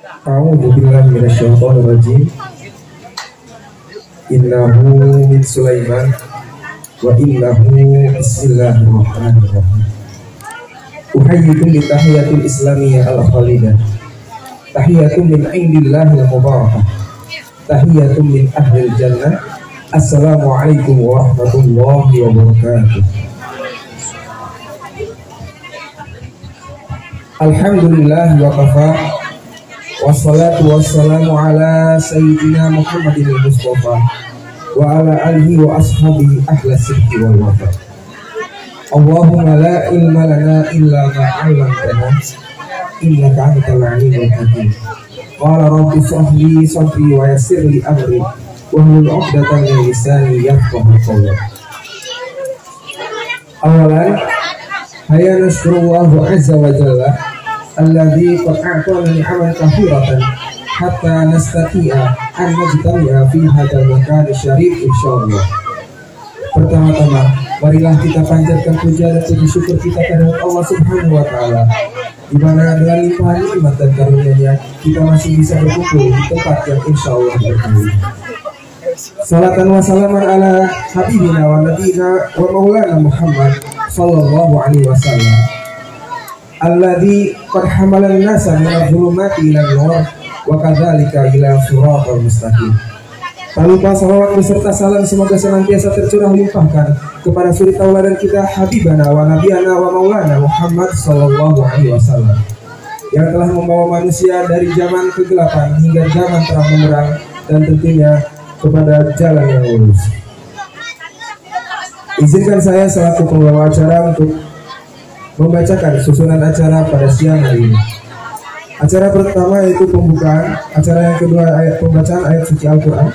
A'udzu billahi minasyaitonir rajim. Innahu min Sulaiman wa innahu bismillahirrahmanirrahim. Uhayyikum bi tahiyatil islamiyah al-khalidah. Tahiyatun min indillahil mubarakah. Tahiyatun min ahlil jannah. Assalamualaikum warahmatullahi wabarakatuh. Alhamdulillah wa kafa. Wassalatu wassalamu ala sayyidina Muhammadin al-Mustafa wa ala alihi wa ashabihi ahla sidqi wal wafa. Allahumma la ilma lana illa ma 'allamtana innaka antal alimul hakim. Qala rabbi shrah li sadri wa yassir li amri wahlul 'uqdatam min lisani yafqahu qawli. Awalan hayya nasrullahu azza wa jalla alladzi qad a'tana ni'aman katsiratan hatta nastati'a an najtami'a fi hadzal makan syarif insyaallah. Pertama-tama marilah kita panjatkan puja dan puji syukur kita kepada Allah Subhanahu wa taala, di mana dengan limpahan nikmat dan karunia-Nya kita masih bisa berkumpul di tempat yang insyaallah berkah. Salatan wa salaman ala habibina wa nabiyina wa maulana Muhammad sallallahu alaihi wasallam alladzi qad hamala an-nasa min adh-dhulumati ila an-nur wa kadzalika ila siratal mustaqim. Tak lupa salawat beserta salam semoga senantiasa tercurah limpahkan kepada suri tauladan kita habibana wa nabiyana wa maulana Muhammad sallallahu alaihi wasallam yang telah membawa manusia dari zaman kegelapan hingga zaman terang benderang dan tentunya kepada jalan yang lurus. Izinkan saya selaku pembawa acara untuk membacakan susunan acara pada siang hari ini. Acara pertama yaitu pembukaan, acara yang kedua pembacaan ayat suci Al-Quran,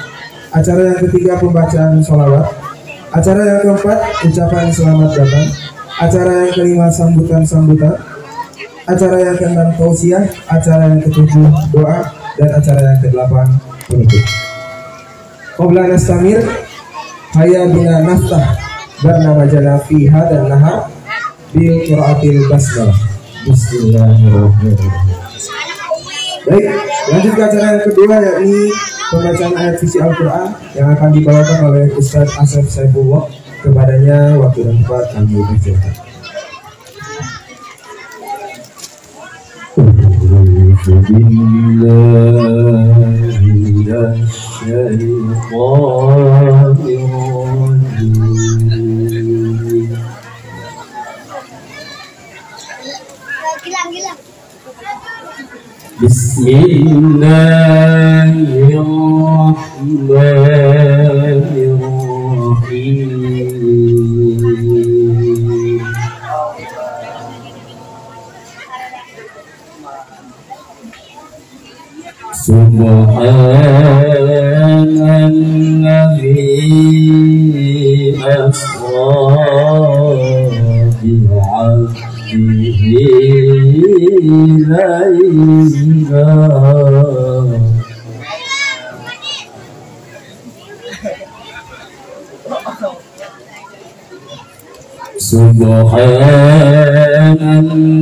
acara yang ketiga pembacaan sholawat, acara yang keempat ucapan selamat datang, acara yang kelima sambutan-sambutan, acara yang keenam tausiah, acara yang ketujuh doa, dan acara yang kedelapan penutup. Qabla nastamir hayya bina naftah barnamajana fi hadzal nahar bil qiraatil basmalah. Bismillahirrahmanirrahim. Baik, lanjut ke acara yang kedua yakni pembacaan ayat suci Al-Quran yang akan dibawakan oleh Ustaz Asep Saifullah. Kepadanya waktu dan tempat kami persilakan. Bismillahirrahmanirrahim. Subhanalladzi asra bi'abdihi laylan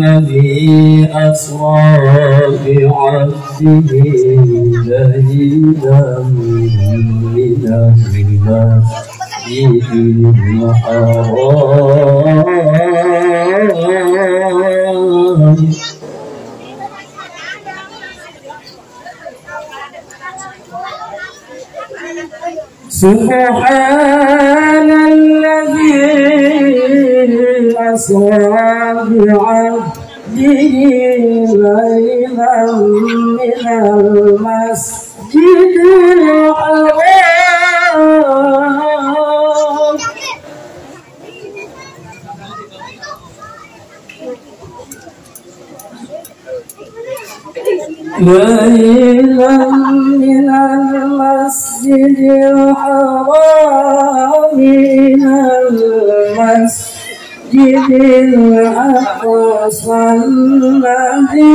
Subhanalladzi asra bi'abdihi laylan minal masjidil haram Subhanalladzi asra bi'abdihi laylan minal masjidil haram laylan minal masjidil haram minal masjidil aqsa alladzi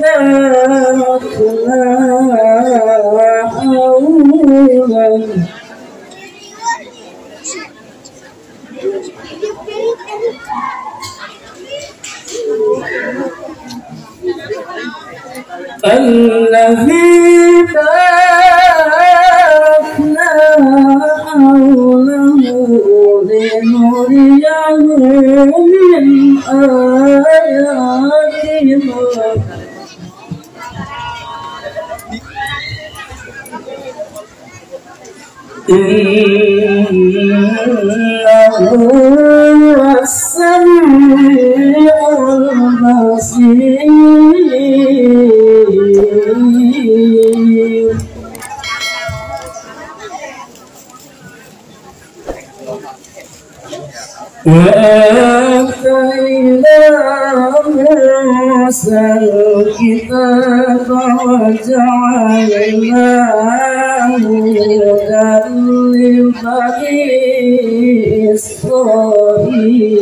barakna hawlahu. الذي باركنا حوله لنريه من آياتنا إنه هو السميع البصير وآتينا موسى الكتاب وجعلناه هدى لبني إسرائيل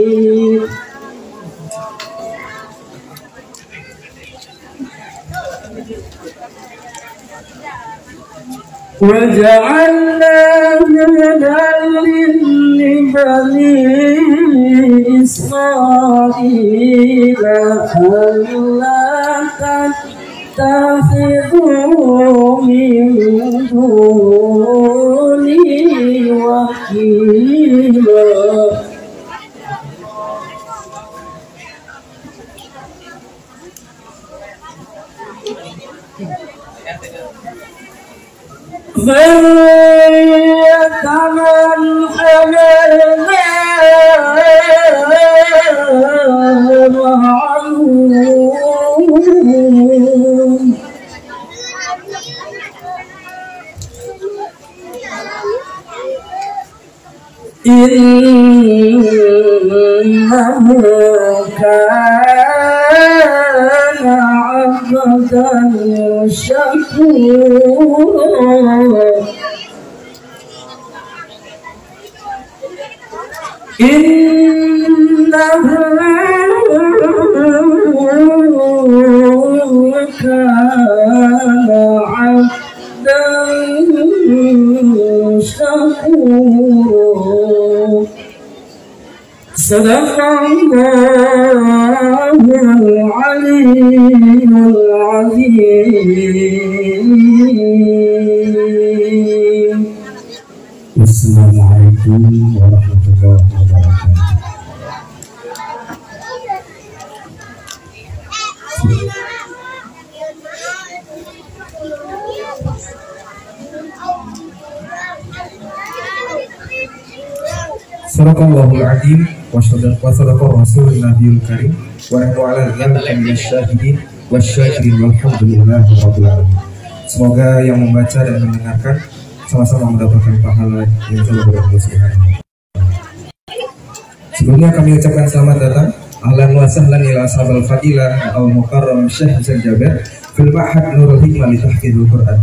وجعلناه هدى لبني إسرائيل ألا تتخذوا من دوني وكيلا إنه كان عبدا شكورا إنه كان عبدا شكورا صدق الله العلي العظيم. Assalamualaikum warahmatullahi wabarakatuh. Sadaqallahul azim wa sadaqa rasulun nabiyul karim wa nahnu ala dzalika minasyahidin wasyakirin walhamdulillahi rabbil alamin. Semoga yang membaca dan mendengarkan sama-sama mendapatkan pahala yang selalu berada di. Sebelumnya kami ucapkan selamat datang ahlan wa sahlan ila ashabil fadilah al mukarram Syekh Jaber fil Ma'had Nurul Hikmah li Tahfidzul Quran.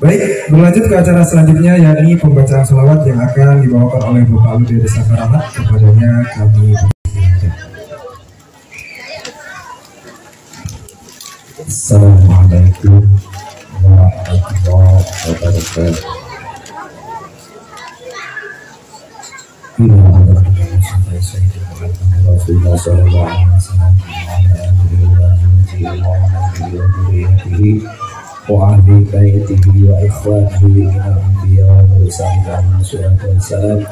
Baik, berlanjut ke acara selanjutnya yakni pembacaan salawat yang akan dibawakan oleh Bapak Aludi Desa Karamat. Kepadanya kami persilakan. Assalamualaikum warahmatullahi wabarakatuh. Rasulullah sallallahu alaihi wasallam wa ahli baitihi wa ikhwanihi min al-anbiya wal mursalin alaihi salatu wassalam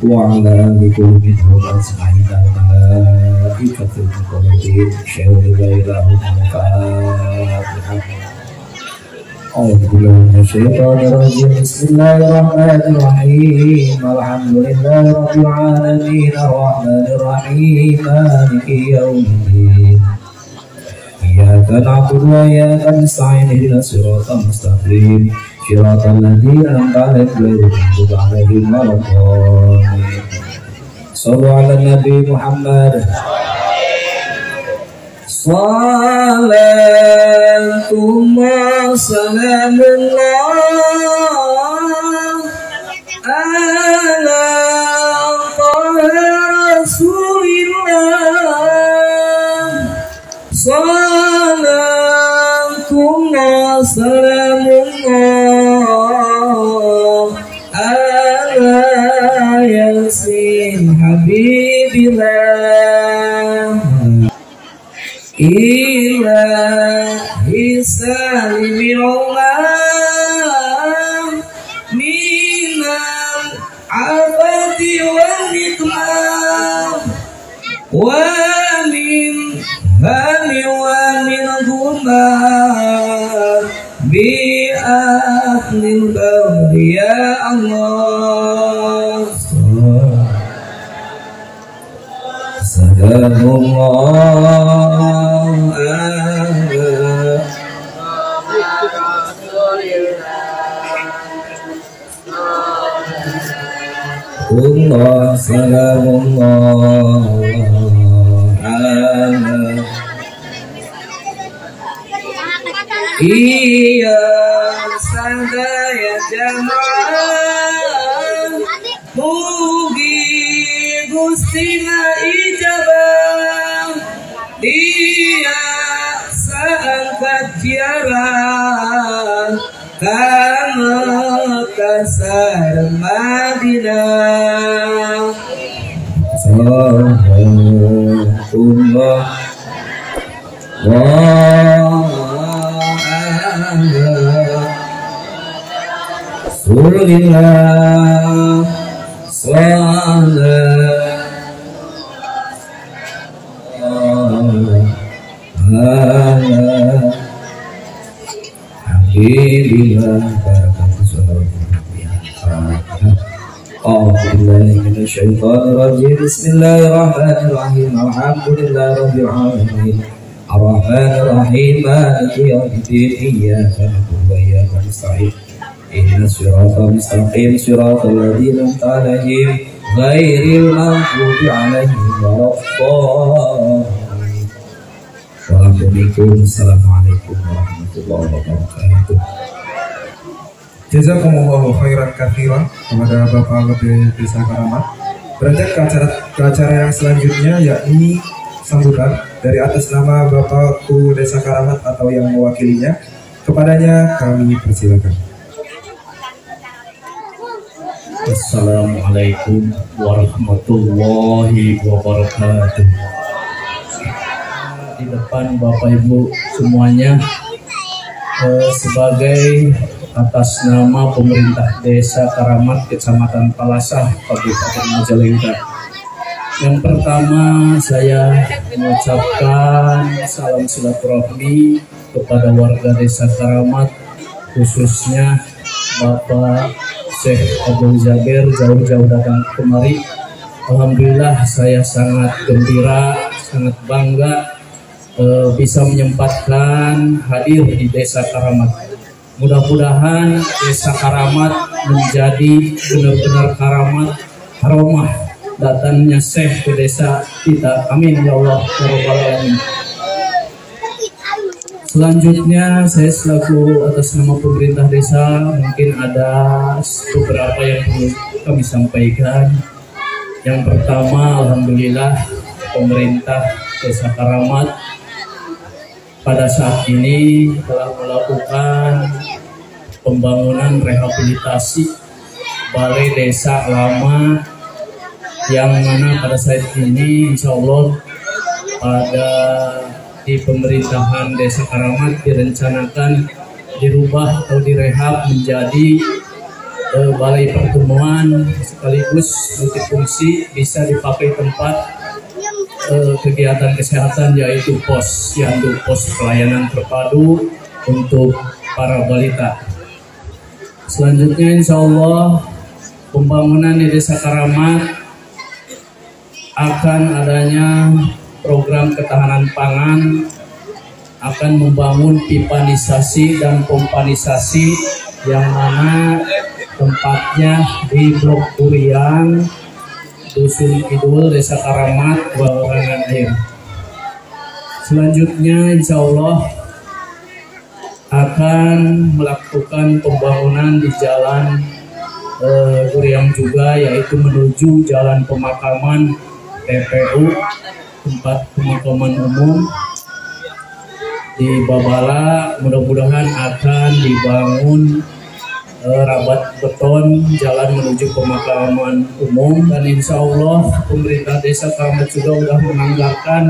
wa ala alihi minhum ajma'in al-malaikatul muqarrabin syahadu la ilaha illallah. A'udzu billahi minasyaitonir rajim. Bismillahirrahmanirrahim. Alhamdulillahi rabbil alamin arrahmanir rahim maliki yaumiddin. إياك نعبد وإياك نستعين اهدنا الصراط المستقيم صراط الذين أنعمت عليهم غير المغضوب عليهم ولا الضالين. صلوا على النبي محمد. صلاة وسلام الله على طه رسول الله. صلاة وسلام الله على ياسين حبيب الله. ilahi salimi Allah minal afati wal nikmah wa min hani wa min dhumar bi ahlil bardi ya Allah. Salamullah Allah salamullah iya sadaya jamaah mugi gustina ijabah dia seangkat jiarah karena kasar Madinah. Sallallahu Rasulillah Bismillahirrahmanirrahim. Alhamdulillahirabbil alamin. Ar-Rahmanir-Rahim. Maliki yaumiddin. Iyyaka na'budu wa iyyaka nasta'in. Ihdinas siratal mustaqim. Siratal ladzina an'amta 'alaihim ghairil maghdubi 'alaihim waladdallin. Assalamualaikum warahmatullahi wabarakatuh. Jazakumullahu khairan katsiran kepada Bapak Lebih Desa Karamat. Beranjak ke acara yang selanjutnya, yakni sambutan dari atas nama Bapak Ku Desa Karamat atau yang mewakilinya. Kepadanya kami persilakan. Assalamualaikum warahmatullahi wabarakatuh. Di depan Bapak Ibu semuanya, sebagai atas nama pemerintah Desa Karamat Kecamatan Palasah Kabupaten Majalengka, yang pertama saya mengucapkan salam silaturahmi kepada warga Desa Karamat, khususnya Bapak Syekh Abdul Jabir jauh-jauh datang kemari. Alhamdulillah saya sangat gembira, sangat bangga bisa menyempatkan hadir di Desa Karamat. Mudah-mudahan Desa Karamat menjadi benar-benar karamat, karomah datangnya Syekh ke desa kita. Amin ya Allah ya Rabbal Alamin. Selanjutnya saya selaku atas nama pemerintah desa mungkin ada beberapa yang perlu kami sampaikan. Yang pertama, alhamdulillah pemerintah Desa Karamat pada saat ini telah melakukan pembangunan rehabilitasi balai desa lama, yang mana pada saat ini insya Allah pada di pemerintahan Desa Karamat direncanakan dirubah atau direhab menjadi balai pertemuan sekaligus multifungsi, bisa dipakai tempat kegiatan kesehatan, yaitu pos pelayanan terpadu untuk para balita. Selanjutnya insya Allah pembangunan di Desa Karamat akan adanya program ketahanan pangan, akan membangun pipanisasi dan pompanisasi yang mana tempatnya di Blok Kuriang, Dusun Kidul, Desa Karamat, Barangan Air. Selanjutnya insya Allah akan melakukan pembangunan di jalan Kuriang juga, yaitu menuju jalan pemakaman TPU, tempat pemakaman umum di Babala. Mudah-mudahan akan dibangun rabat beton jalan menuju pemakaman umum, dan insya Allah pemerintah Desa Karamat juga sudah menganggarkan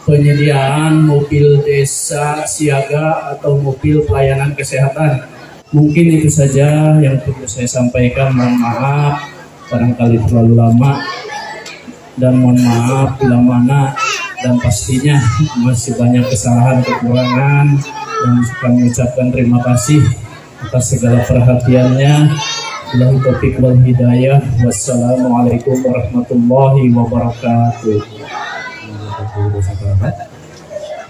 penyediaan mobil desa siaga atau mobil pelayanan kesehatan. Mungkin itu saja yang perlu saya sampaikan. Mohon maaf barangkali terlalu lama, dan mohon maaf bila mana, dan pastinya masih banyak kesalahan kekurangan, dan kami ucapkan terima kasih atas segala perhatiannya. Billahi taufiq wal hidayah. Wassalamualaikum warahmatullahi wabarakatuh.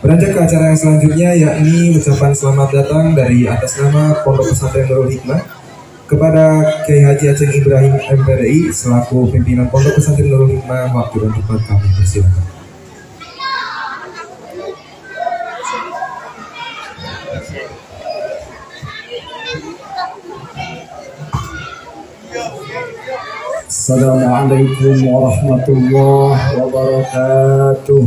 Beranjak ke acara yang selanjutnya, yakni ucapan selamat datang dari atas nama Pondok Pesantren Nurul Hikmah kepada Kiai Haji Aceh Ibrahim MPDI selaku pimpinan Pondok Pesantren Nurul Hikmah. Waktu dan tempat kami persilakan. Assalamualaikum warahmatullahi wabarakatuh.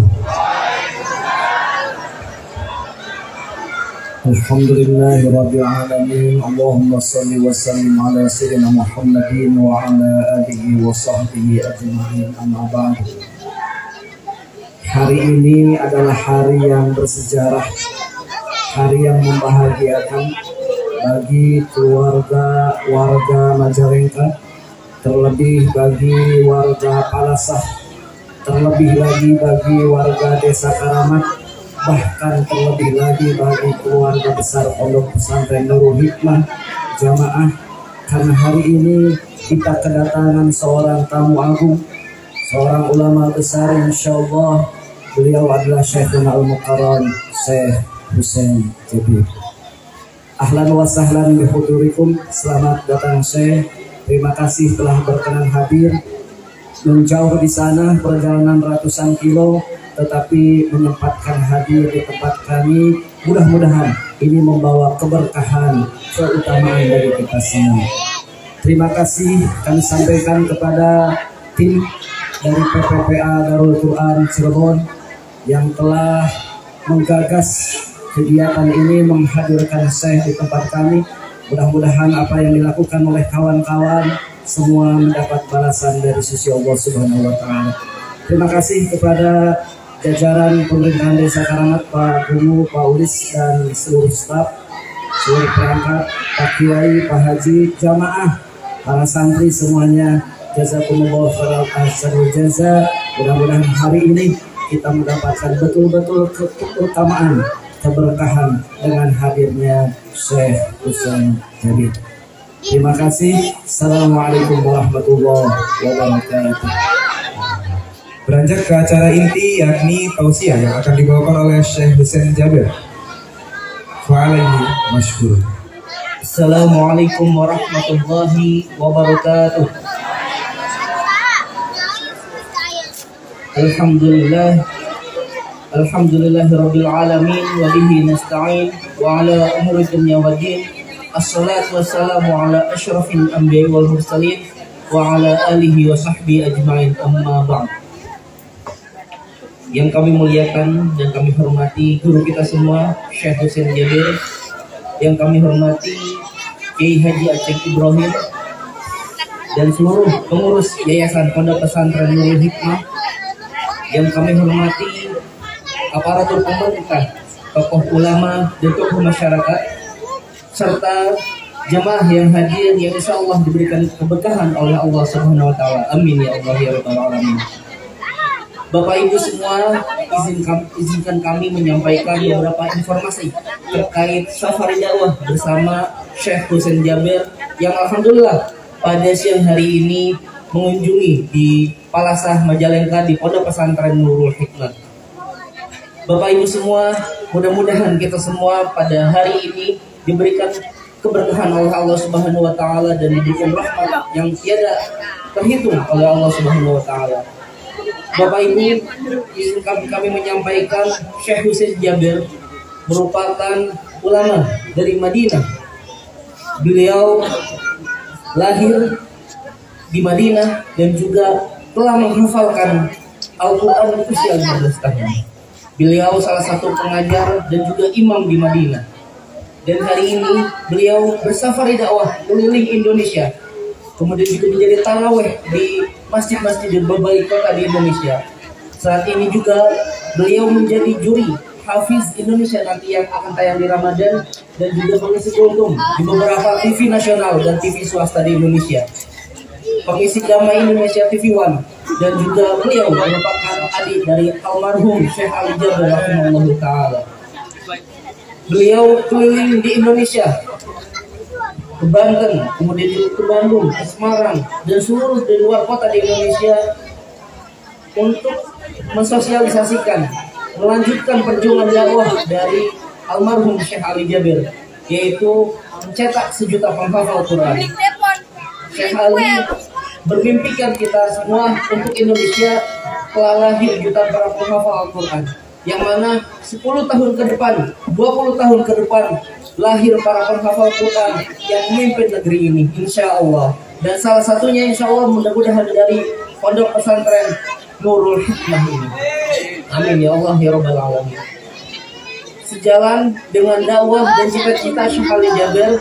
Alhamdulillahi rabbil alamin. Allahumma salli wa sallim ala sayyidina Muhammadin wa ala alihi wa sahbihi ajma'in. Amma ba'd. Hari ini adalah hari yang bersejarah, hari yang membahagiakan bagi warga Majalengka, terlebih bagi warga Palasah, terlebih lagi bagi warga Desa Karamat, bahkan terlebih lagi bagi keluarga besar Pondok Pesantren Nurul Hikmah jamaah, karena hari ini kita kedatangan seorang tamu agung, seorang ulama besar. Insyaallah beliau adalah Syekhuna Al-Muqarram Syekh Husain Jabir. Ahlan wa sahlan bihudurikum. Selamat datang Syekh. Terima kasih telah berkenan hadir, menjauh di sana perjalanan ratusan kilo, tetapi menyempatkan hadir di tempat kami. Mudah-mudahan ini membawa keberkahan, keutamaan bagi kita semua. Terima kasih kami sampaikan kepada tim dari PPPA Darul Quran Cirebon yang telah menggagas kegiatan ini, menghadirkan Syekh di tempat kami. Mudah-mudahan apa yang dilakukan oleh kawan-kawan semua mendapat balasan dari sisi Allah Subhanahu wa Ta'ala. Terima kasih kepada jajaran pemerintahan Desa Karamat, Pak Guru, Pak Ulis, dan seluruh staf, seluruh perangkat, Pak Kiai, Pak Haji, jamaah, para santri semuanya. Jazakumullah khairal jaza. Mudah-mudahan hari ini kita mendapatkan betul-betul keutamaan, keberkahan dengan hadirnya Syekh Husain Jabir. Terima kasih. Assalamualaikum warahmatullahi wabarakatuh. Beranjak ke acara inti, yakni tausiah yang akan dibawakan oleh Syekh Husain Jabir. Fa'alaihi masykur. Assalamualaikum warahmatullahi wabarakatuh. Alhamdulillahirabbil alamin wa bihi nasta'in wa ala umuri dunya waddin. Assalatu wassalamu ala asyrafil anbiya'i wal mursalin wa ala alihi wa sahbihi ajma'in. Amma ba'd. Yang kami muliakan dan kami hormati guru kita semua Syekh Husain Jabir, yang kami hormati Kiai Haji Aceh Ibrahim dan seluruh pengurus Yayasan Pondok Pesantren Nurul Hikmah, yang kami hormati aparatur pemerintah, tokoh ulama dan tokoh masyarakat, serta jamaah yang hadir yang insya Allah diberikan keberkahan oleh Allah Subhanahu wa Ta'ala. Amin ya Allah ya Rabbal alamin. Bapak Ibu semua, izinkan kami menyampaikan beberapa informasi terkait safari dakwah bersama Syekh Husain Jabir yang alhamdulillah pada siang hari ini mengunjungi di Palasah Majalengka di Pondok Pesantren Nurul Hikmah. Bapak Ibu semua, mudah-mudahan kita semua pada hari ini diberikan keberkahan oleh Allah Subhanahu wa Ta'ala dan diberikan rahmat yang tiada terhitung oleh Allah Subhanahu wa Ta'ala. Bapak Ibu, izinkan kami menyampaikan Syekh Husain Jabir merupakan ulama dari Madinah. Beliau lahir di Madinah dan juga telah menghafalkan Al-Quran usia 15 tahun. Beliau salah satu pengajar dan juga imam di Madinah. Dan hari ini beliau bersafari dakwah keliling Indonesia. Kemudian juga menjadi taraweh di masjid-masjid di berbagai kota di Indonesia. Saat ini juga beliau menjadi juri Hafiz Indonesia nanti yang akan tayang di Ramadan dan juga mengisi kultum di beberapa TV nasional dan TV swasta di Indonesia. Pengisi Damai Indonesia TV One dan juga beliau merupakan adik dari almarhum Syekh Ali Jaber rahimahullah taala. Beliau keliling di Indonesia, ke Banten, kemudian juga ke Bandung, ke Semarang, dan seluruh di luar kota di Indonesia untuk mensosialisasikan, melanjutkan perjuangan dakwah dari almarhum Syekh Ali Jaber, yaitu mencetak sejuta penghafal Quran. Syekh Ali bermimpikan kita semua untuk Indonesia telah lahir jutaan para penghafal Al-Quran, yang mana 10 tahun ke depan, 20 tahun ke depan lahir para penghafal Quran yang memimpin negeri ini, insya Allah. Dan salah satunya insya Allah mudah-mudahan dari pondok pesantren Nurul Hikmah ini. Amin ya Allah ya Rabbal Alamin. Sejalan dengan dakwah dan cita-cita Syekh Ali Jaber,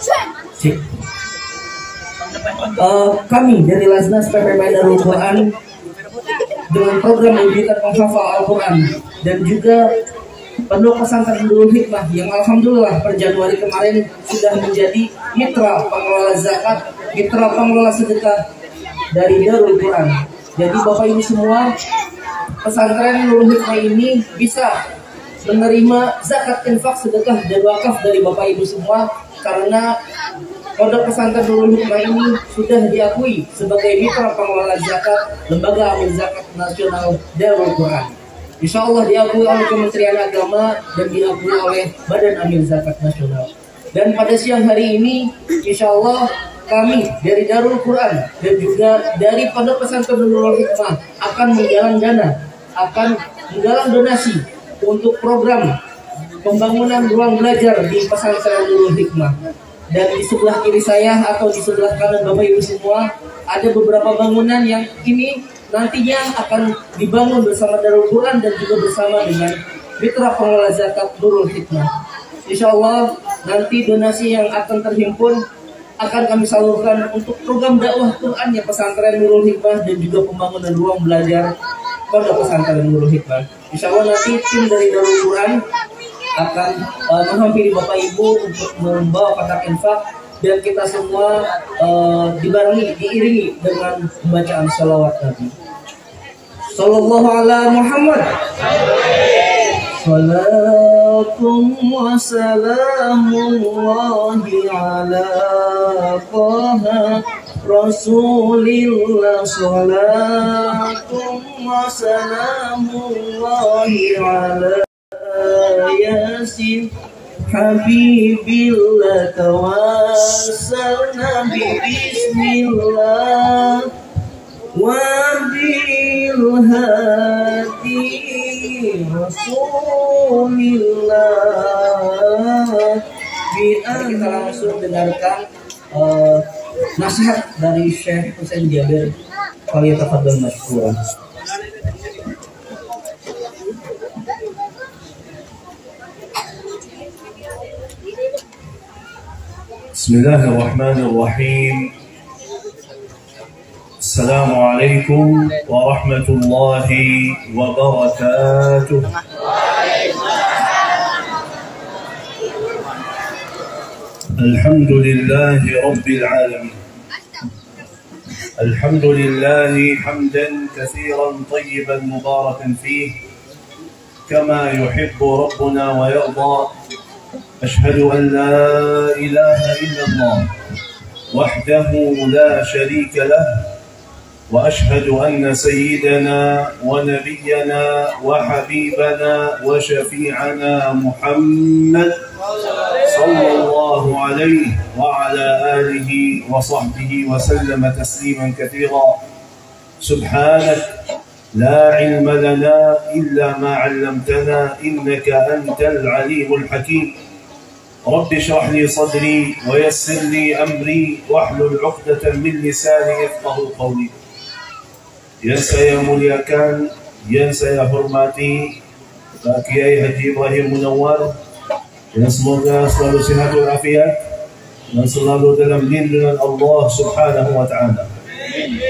kami dari Lasnas PPM Darul Quran dengan program Mewujudkan Penghafal Al-Quran dan juga Pondok Pesantren Nurul Hikmah yang alhamdulillah per Januari kemarin sudah menjadi mitra pengelola zakat, mitra pengelola sedekah dari Darul Quran. Jadi Bapak Ibu semua, pesantren Nurul Hikmah ini bisa menerima zakat, infak, sedekah dan wakaf dari Bapak Ibu semua karena Pondok Pesantren Nurul Hikmah ini sudah diakui sebagai mitra pengelola zakat Lembaga Amil Zakat Nasional Darul Quran. Insya Allah diakui oleh Kementerian Agama dan diakui oleh Badan Amil Zakat Nasional. Dan pada siang hari ini, insya Allah kami dari Darul Quran dan juga dari Pondok Pesantren Nurul Hikmah akan menggalang dana, akan menggalang donasi untuk program pembangunan ruang belajar di Pesantren Nurul Hikmah. Dan di sebelah kiri saya atau di sebelah kanan Bapak Ibu semua ada beberapa bangunan yang ini nantinya akan dibangun bersama Darul Quran dan juga bersama dengan mitra pengelola zakat Nurul Hikmah. Insya Allah nanti donasi yang akan terhimpun akan kami salurkan untuk program dakwah Qurannya pesantren Nurul Hikmah dan juga pembangunan ruang belajar Pondok Pesantren Nurul Hikmah. Insya Allah nanti tim dari Darul Quran akan menghampiri Bapak Ibu untuk membawa kotak infak dan kita semua diiringi dengan pembacaan salawat Nabi Sallallahu ala Muhammad. Salatum wa salamullahi ala Taha Rasulillah. Salatum wa salamullahi ala Yasin Habibillah. Tawassalna bismillah wa bil hadi Rasulillah. Kita langsung dengarkan nasihat dari Syekh Husain Jaber. Falyatafadhal mashkuran. Bismillahirrahmanirrahim. Assalamualaikum warahmatullahi wabarakatuh. Alhamdulillahi rabbil alamin. Alhamdulillahi hamdan katsiran tayyiban mubarakan fihi kama yuhibbu rabbuna wa yarda. أشهد أن لا إله إلا الله وحده لا شريك له وأشهد أن سيدنا ونبينا وحبيبنا وشفيعنا محمد صلى الله عليه وعلى آله وصحبه وسلم تسليما كثيرا. سبحانك لا علم لنا إلا ما علمتنا إنك أنت العليم الحكيم. رب اشرح لي صدري ويسر لي أمري واحلل عقدة من لساني يفقهوا قولي. Yang saya muliakan, yang saya hormati Pak Kiai Haji Ibrahim Munawwar, yang semoga selalu sehat walafiat dan selalu dalam lindungan Allah Subhanahu wa taala.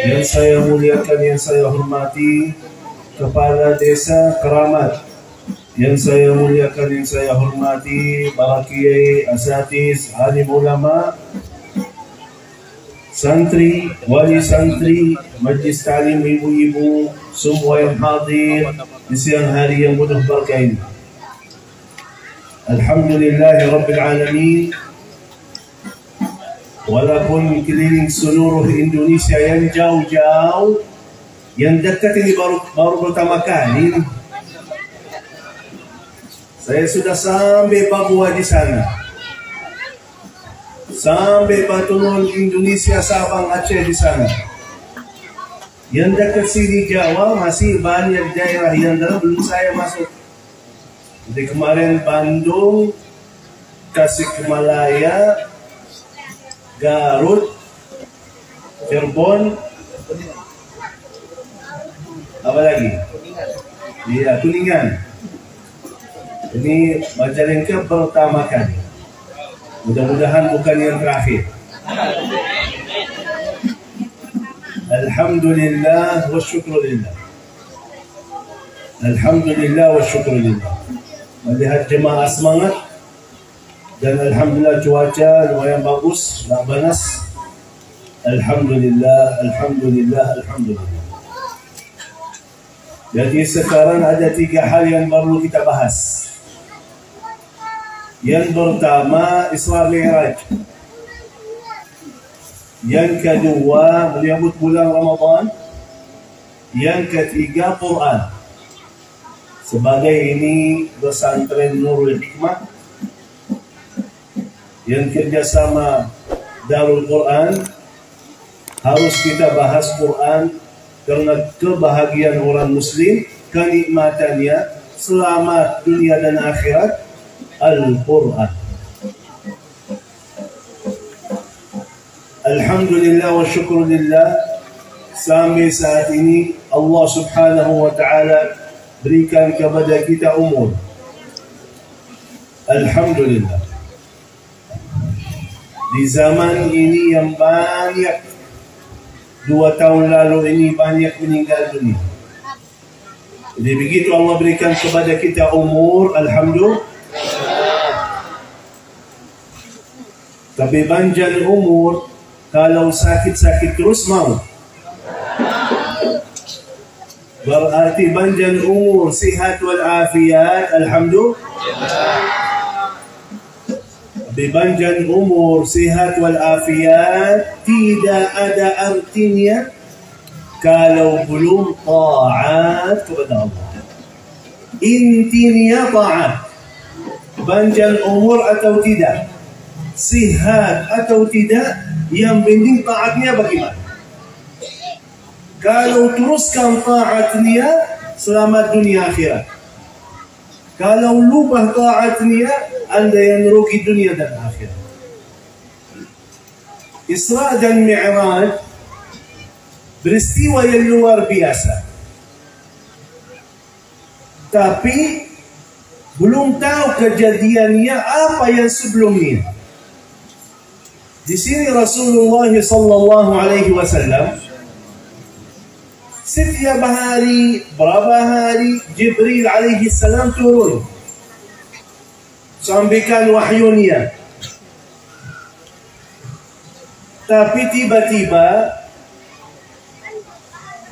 Yang saya muliakan, yang saya hormati Kepala Desa Keramat yang saya muliakan, yang saya hormati, para kiai, asatiz, alim ulama, santri, wali santri, majlis ta'lim ibu-ibu, semua yang hadir di siang hari yang penuh berkah ini. Alhamdulillahi Rabbil Alamin. Walaupun keliling seluruh Indonesia yang jauh-jauh, yang dekat ini baru pertama kali. Saya sudah sampai Papua di sana, sampai Patulun Indonesia, Sabang, Aceh di sana. Yang dekat sini Jawa masih banyak daerah yang dalam belum saya masuk. Jadi kemarin Bandung, Tasikmalaya, Garut, Cirebon, apa lagi? Iya, Kuningan. Ini Majalengka pertama kali. Mudah-mudahan bukan yang terakhir. Alhamdulillah wa syukrulillah. Alhamdulillah wa syukrulillah. Melihat jemaah semangat dan alhamdulillah cuaca lumayan bagus, tak panas. Alhamdulillah, alhamdulillah, alhamdulillah. Jadi sekarang ada 3 hal yang perlu kita bahas. Yang pertama Isra Mi'raj. Yang kedua menyambut bulan Ramadan. Yang ketiga Quran. Sebagai ini pesantren Nurul Hikmah yang kerjasama Darul Quran, harus kita bahas Quran karena kebahagiaan orang Muslim, kenikmatannya selamat dunia dan akhirat, Al-Quran. Alhamdulillah wa syukrulillah, sampai saat ini Allah Subhanahu wa ta'ala berikan kepada kita umur. Alhamdulillah. Di zaman ini yang banyak, 2 tahun lalu ini banyak meninggal dunia. Jadi begitu Allah berikan kepada kita umur, alhamdulillah. Tapi panjang umur, kalau sakit-sakit terus mau. Berarti panjang umur, sihat wal afiat, alhamdulillah. Panjang umur, sihat wal afiat tidak ada artinya kalau belum taat kepada Allah. Intinya taat. Panjang umur atau tidak, sihat atau tidak, yang penting taatnya bagaimana. Kalau teruskan taatnya, selamat dunia akhirat. Kalau lupa taatnya, anda yang rugi dunia dan akhirat. Isra dan Mi'raj peristiwa yang luar biasa. Tapi belum tahu kejadiannya apa yang sebelumnya. Di sini Rasulullah sallallahu alaihi wasallam setiap hari, berapa hari Jibril alaihi salam turun, sampaikan wahyunya. Tapi tiba-tiba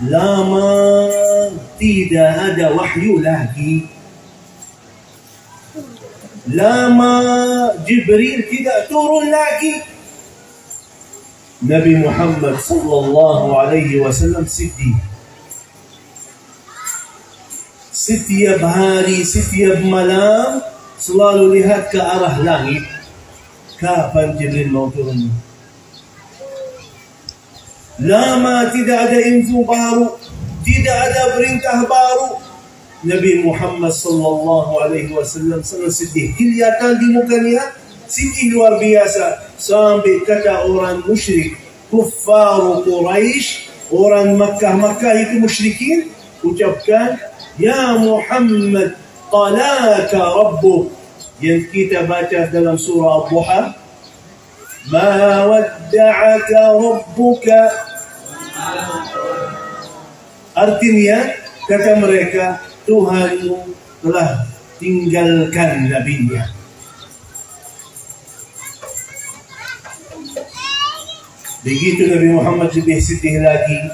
lama tidak ada wahyu lagi. Lama Jibril tidak turun lagi. Nabi Muhammad sallallahu alaihi wasallam sedih. Setiap hari, setiap malam selalu lihat ke arah langit. Kapan Jibril mau turun? Lama tidak ada info baru, tidak ada perintah baru. Nabi Muhammad sallallahu alaihi wasallam sangat sedih. Kelihatan di mukanya sedih luar biasa. Sampai kata orang musyrik, kuffar Quraisy, orang Makkah itu musyrikin, ucapkan, Ya Muhammad, talaka rabbuk. Yang kita baca dalam surah Ad-Duha, Ma wadda'aka rabbuka. Artinya, Kata mereka, Tuhanmu telah tinggalkan Nabi-Nya. Begitu Nabi Muhammad lebih sedih lagi,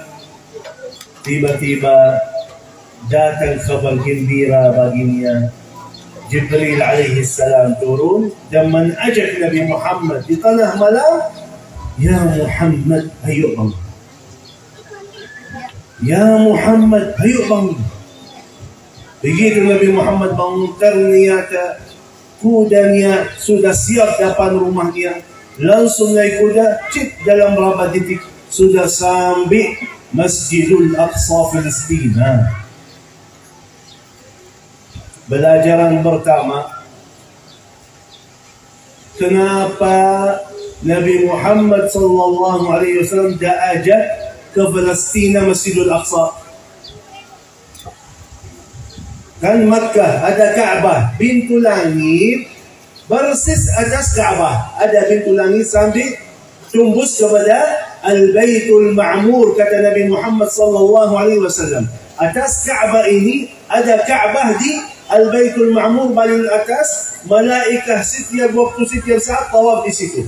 tiba-tiba datang kabar gembira baginya. Jibril alaihi salam turun dan mengajak Nabi Muhammad di tanah malam. Ya Muhammad, ayo bangun. Ya Muhammad, ayo bangun. Begitu Nabi Muhammad bangun, ternyata kudanya sudah siap depan rumahnya. Langsung naik kuda, cip dalam berapa detik sudah sampai Masjidul Aqsa Palestina. Pelajaran pertama, kenapa Nabi Muhammad sallallahu alaihi wasallam diajak ke Palestina Masjidul Aqsa? Kan Makkah ada Ka'bah, pintu langit persis atas Ka'bah. Ada pintu langit sampai tembus kepada Al-Baitul Ma'mur, kata Nabi Muhammad sallallahu alaihi wasallam. Atas Ka'bah ini ada Ka'bah di Al-Baitul Ma'mur paling atas. Malaikah setiap waktu, setiap saat tawaf di situ.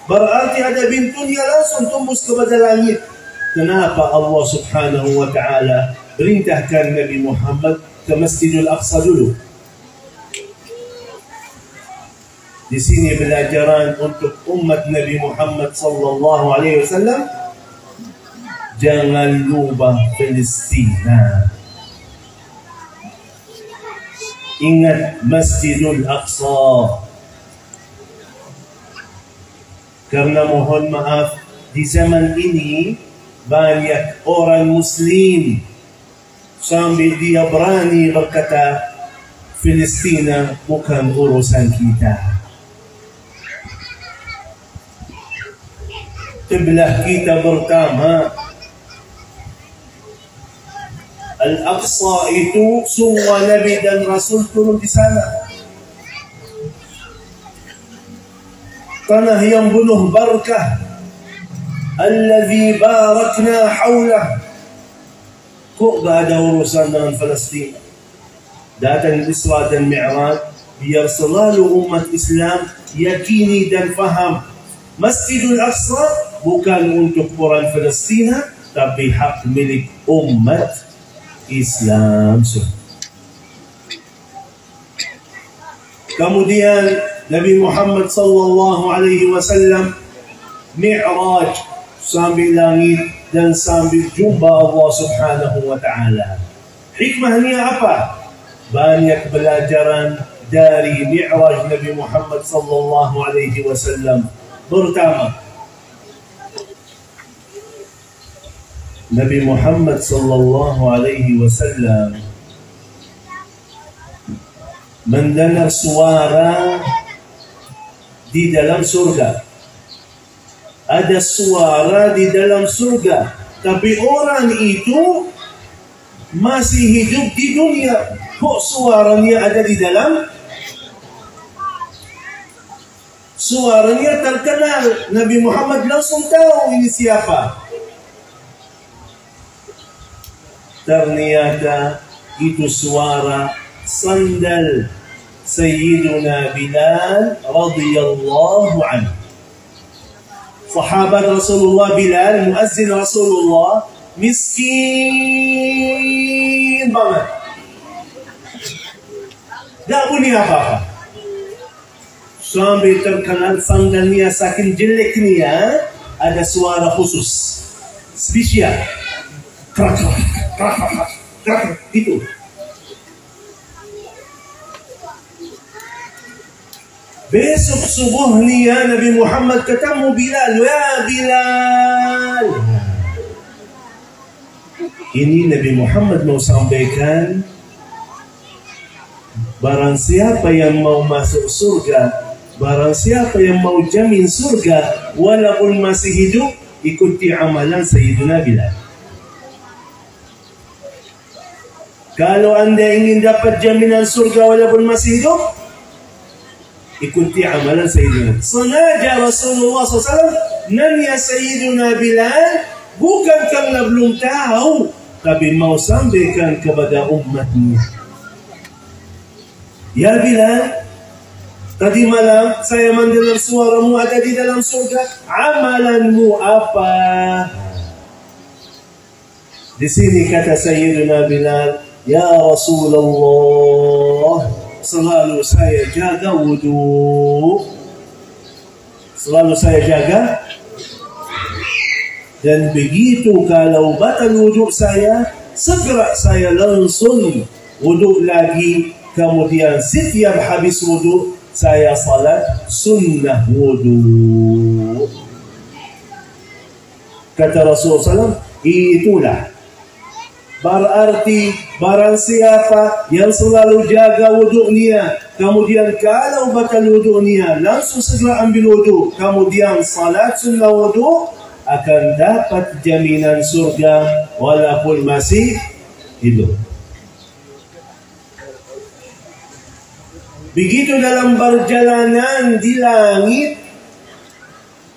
Berarti ada pintunya langsung tembus kepada langit. Kenapa Allah Subhanahu wa taala perintahkan Nabi Muhammad ke Masjidul Aqsa dulu? Di sini pelajaran untuk umat Nabi Muhammad sallallahu alaihi wasallam. Jangan lupa Palestina. Ingat Masjidul Aqsa. Karena mohon maaf, di zaman ini banyak orang Muslim sambil dia berani berkata Palestina bukan urusan kita. Kiblah kita pertama Al-Aqsa itu semua Nabi dan Rasul turun di sana. Tanah yang penuh barakah. Alladhi barakna hawlah. Kok gak ada urusan dengan Palestina? Datang Isra dan Mi'raj biar selalu umat Islam yakini dan faham Masjidul Aqsa bukan untuk orang Palestina, tapi hak milik umat Islam. Kemudian Nabi Muhammad sallallahu alaihi wasallam Mi'raj sambil langit dan sambil jumpa Allah Subhanahu wa taala. Hikmahnya apa? Banyak pelajaran dari Mi'raj Nabi Muhammad sallallahu alaihi wasallam. Pertama, Nabi Muhammad sallallahu alaihi wasallam mendengar suara di dalam surga. Ada suara di dalam surga, tapi orang itu masih hidup di dunia. Kok suaranya ada di dalam? Suaranya terkenal. Nabi Muhammad langsung tahu ini siapa. Ternyata itu suara sandal Sayyiduna Bilal radhiyallahu anhu. Sahabat Rasulullah Bilal, muazzin Rasulullah, miskin banget. Tak punya apa-apa. Sampai terkenal sandalnya saking jeleknya, ada suara khusus, spesial. Krak, krak, krak, krak, krak, gitu. Besok subuhnya Nabi Muhammad ketemu Bilal. Ya Bilal. Ini Nabi Muhammad mau sampaikan, barang siapa yang mau masuk surga, barang siapa yang mau jamin surga walaupun masih hidup, ikuti amalan Sayyidina Bilal. Kalau anda ingin dapat jaminan surga walaupun masih hidup, ikuti amalan Sayyidina. Sengaja Rasulullah SAW nanya Sayyidina Bilal bukan karena belum tahu tapi mau sampaikan kepada umatnya. Ya Bilal, tadi malam saya mendengar suaramu ada di dalam surga. Amalanmu apa? Di sini kata Sayyidina Bilal, ya Rasulullah, selalu saya jaga wudu. Selalu saya jaga. Dan begitu kalau batal wudu saya, segera saya langsung wudu lagi. Kemudian setiap habis wudu, saya salat sunnah wudu. Kata Rasulullah SAW, itulah berarti barang siapa yang selalu jaga wudu'nya, kemudian kalau batal wudu'nya langsung segera ambil wudu, kemudian salat sunnah wudu, akan dapat jaminan surga walaupun masih hidup. Begitu dalam perjalanan di langit,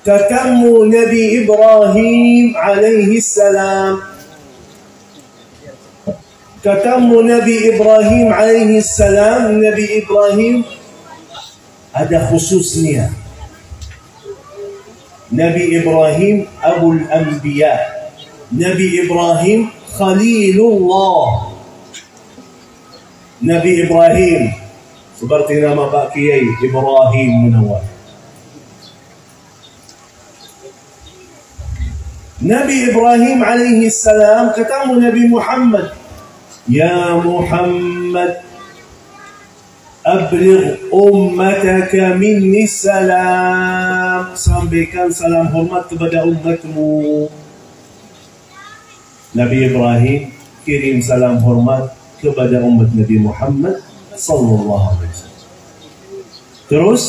ketemu Nabi Ibrahim alaihi salam. Ketemu Nabi Ibrahim alaihi salam. Nabi Ibrahim ada khususnya. Nabi Ibrahim Abul Anbiya. Nabi Ibrahim Khalilullah. Nabi Ibrahim seperti nama Pak Kiai Ibrahim Munawwar. Nabi Ibrahim alaihi salam ketemu Nabi Muhammad. Ya Muhammad, abligh ummataka minni salam. Sampaikan salam hormat kepada umatmu. Nabi Ibrahim kirim salam hormat kepada umat Nabi Muhammad sallallahu alaihi wasallam. Terus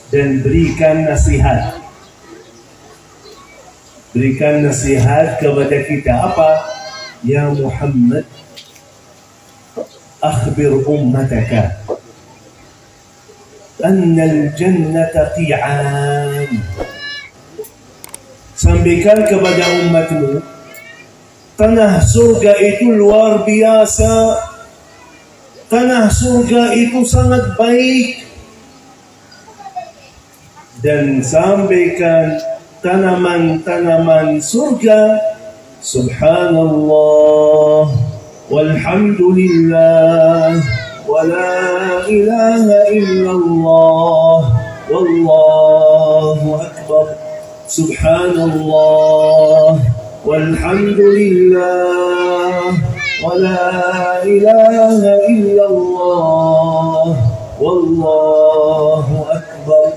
dan berikan nasihat. Berikan nasihat kepada kita apa? Ya Muhammad, akhbir ummataka annal jannata qi'an. Sampaikan kepada umatmu, tanah surga itu luar biasa. Tanah surga itu sangat baik. Dan sampaikan tanaman-tanaman surga, subhanallah walhamdulillah wa la ilaha illallah wallahu akbar. Subhanallah walhamdulillah wa la ilaha illallah wallahu akbar.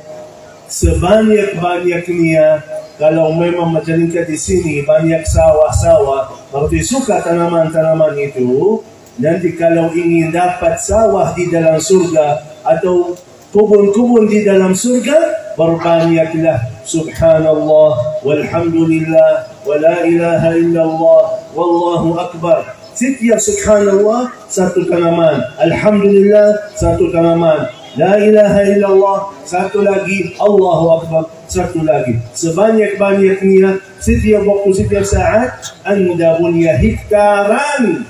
Sebanyak-banyaknya. Kalau memang majalingka di sini banyak sawah-sawah, berarti suka tanaman-tanaman itu. Nanti kalau ingin dapat sawah di dalam surga atau kebun-kebun di dalam surga, berbanyaklah subhanallah walhamdulillah wa la ilaha illallah wallahu akbar. Setiap subhanallah satu tanaman, alhamdulillah satu tanaman, la ilaha illallah satu lagi, Allahu akbar satu lagi. Sebanyak-banyaknya, setiap waktu, setiap saat, anda punya hektaran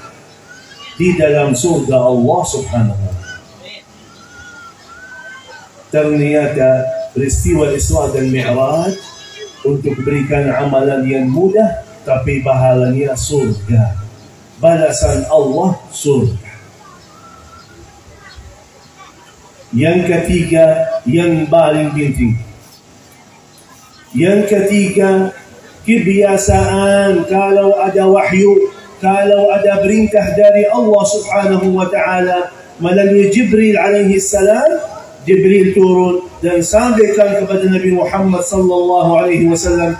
di dalam surga Allah subhanahu wa ta'ala. Ternyata peristiwa Isra dan Mi'raj untuk berikan amalan yang mudah, tapi pahalanya surga. Balasan Allah surga. Yang ketiga, yang paling penting. Yang ketiga, kebiasaan kalau ada wahyu, kalau ada perintah dari Allah subhanahu wa ta'ala melalui Jibril alaihi salam, Jibril turun dan sampaikan kepada Nabi Muhammad sallallahu alaihi wasallam,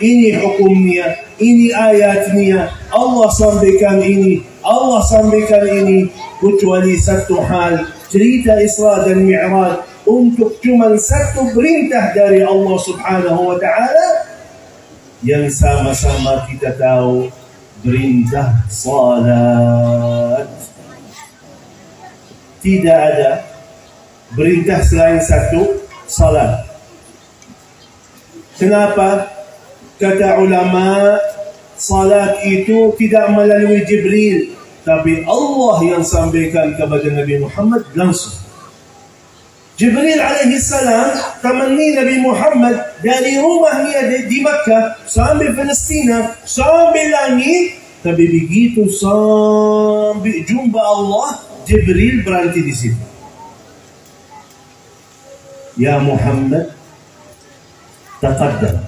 ini hukumnya, ini ayatnya, Allah sampaikan ini, Allah sampaikan ini. Kecuali satu hal, cerita Isra dan Mi'raj untuk cuma satu perintah dari Allah subhanahu wa ta'ala yang sama-sama kita tahu, perintah salat. Tidak ada perintah selain satu, salat. Kenapa? Kata ulama, salat itu tidak melalui Jibril, tapi Allah yang sampaikan kepada Nabi Muhammad langsung. Jibril alaihi salam temanni Nabi Muhammad dari rumahnya di Makkah sampai Palestina, sampai langit. Tapi begitu sampai jumpa Allah, Jibril berhenti di situ. Ya Muhammad, taqaddam.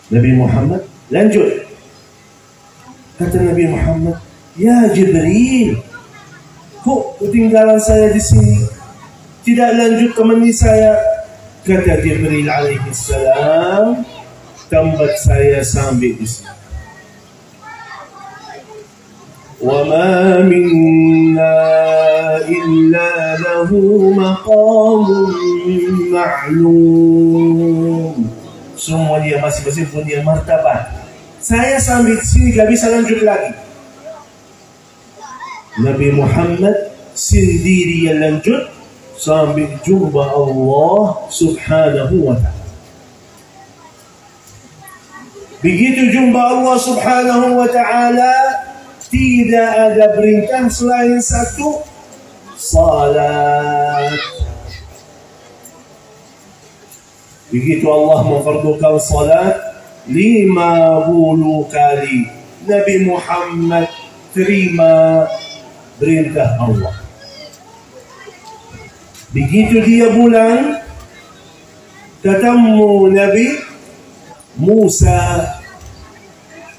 Nabi Muhammad lanjut. Kata Nabi Muhammad, ya Jibril, kok ketinggalan saya di sini? Tidak lanjut temani saya. Kata Jibril alaihi salam, tempat saya sampai di sini. وَمَا مِنَّا إِلَّا لَهُ مَقَامٌ مَعْلُومٌ. Semua dia masing-masing punya martabat. Saya sampai di sini gak bisa lanjut lagi. Nabi Muhammad sendiri yang lanjut sambil jumpa Allah subhanahu wa ta'ala. Begitu jumpa Allah subhanahu wa ta'ala, tidak ada perintah selain satu, salat. Begitu Allah memfardukan salat 50 kali, Nabi Muhammad terima perintah Allah. Begitu dia pulang, ketemu Nabi Musa.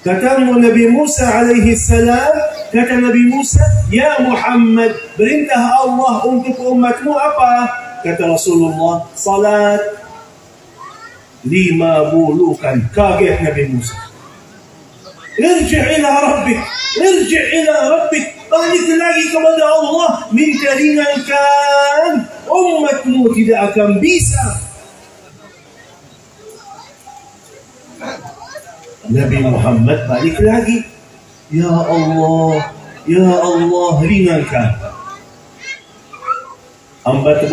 Ketemu Nabi Musa alaihi salam. Kata Nabi Musa, ya Muhammad, perintah Allah untuk umatmu apa? Kata Rasulullah, salat 50 kali. Kaget Nabi Musa. Irji' ila rabbik, irji' ila rabbik, balik lagi kepada Allah, minta ringankan, umatmu tidak akan bisa. Nabi Muhammad balik lagi, ya Allah, ringankan. 45.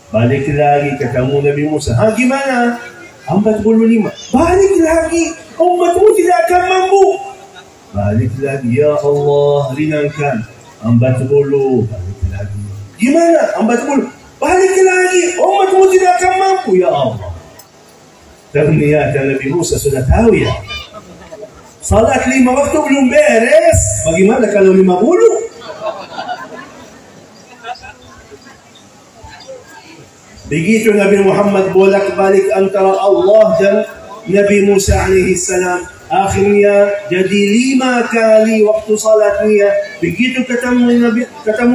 Balik lagi ketemu Nabi Musa. Gimana? 45. Balik lagi, umatmu tidak akan mampu. Balik lagi, ya Allah, ringankan. 40. Balik lagi. Gimana? 40. Balik lagi, umatmu tidak akan mampu, ya Allah. Ternyata Nabi Musa sudah tahu ya. Salat 5 waktu belum beres. Bagaimana kalau 50? Begitu Nabi Muhammad bolak-balik antara Allah dan Nabi Musa alaihi salam. Akhirnya jadi 5 kali waktu salatnya. Begitu ketemu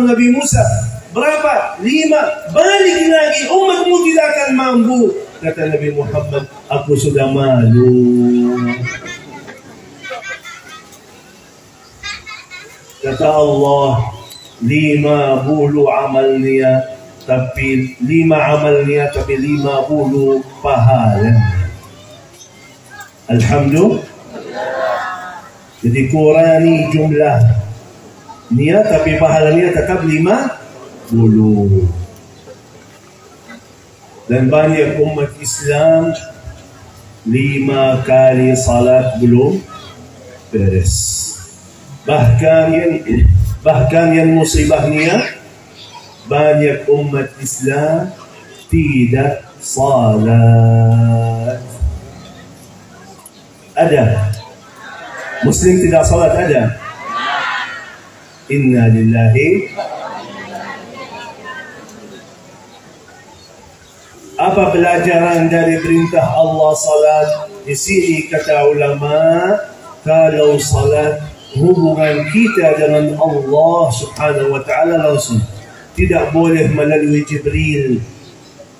Nabi Musa. Berapa? 5. Balik lagi, umatmu tidak akan mampu. Kata Nabi Muhammad, aku sudah malu. Kata Allah, 50 amalnya, tapi 5 amalnya, tapi 50 pahalanya. Alhamdulillah. Jadi kurangi jumlah niat, tapi pahalanya tetap 50. Dan banyak umat Islam 5 kali salat belum beres. Bahkan yang musibahnya, banyak umat Islam tidak salat. Ada Muslim tidak salat, ada. Inna lillahi. Apa pelajaran dari perintah Allah salat? Di sini kata ulama, kalau salat hubungan kita dengan Allah subhanahu wa ta'ala langsung. Tidak boleh melalui Jibril,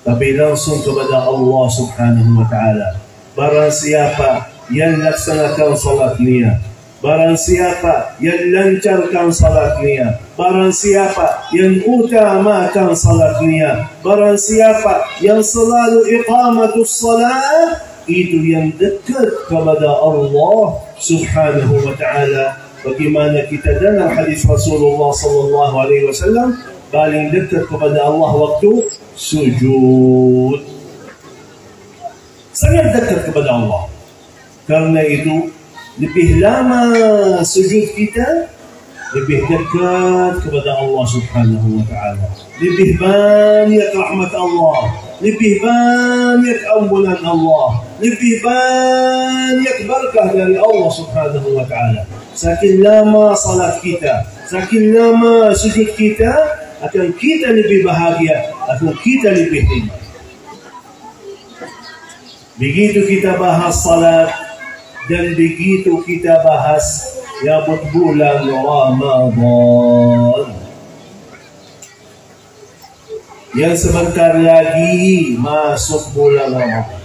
tapi langsung kepada Allah subhanahu wa ta'ala. Barang siapa yang laksanakan salatnya, barang siapa yang lancarkan salatnya, barang siapa yang utamakan salatnya, barang siapa yang selalu iqamatus salat, itu yang dekat kepada Allah subhanahu wa ta'ala. Bagaimana kita dalam hadis Rasulullah sallallahu alaihi wasallam, paling dekat kepada Allah waktu sujud. Sangat dekat kepada Allah. Karena itu lebih lama sujud kita, lebih dekat kepada Allah Subhanahu wa taala. Lebih banyak rahmat Allah, lebih banyak ampunan Allah, lebih banyak berkah dari Allah Subhanahu wa taala. Saking lama salat kita, saking lama sujud kita, akan kita lebih bahagia, akan kita lebih nikmat. Begitu kita bahas salat dan begitu kita bahas ya bulan Ramadan yang sebentar lagi masuk bulan Ramadan.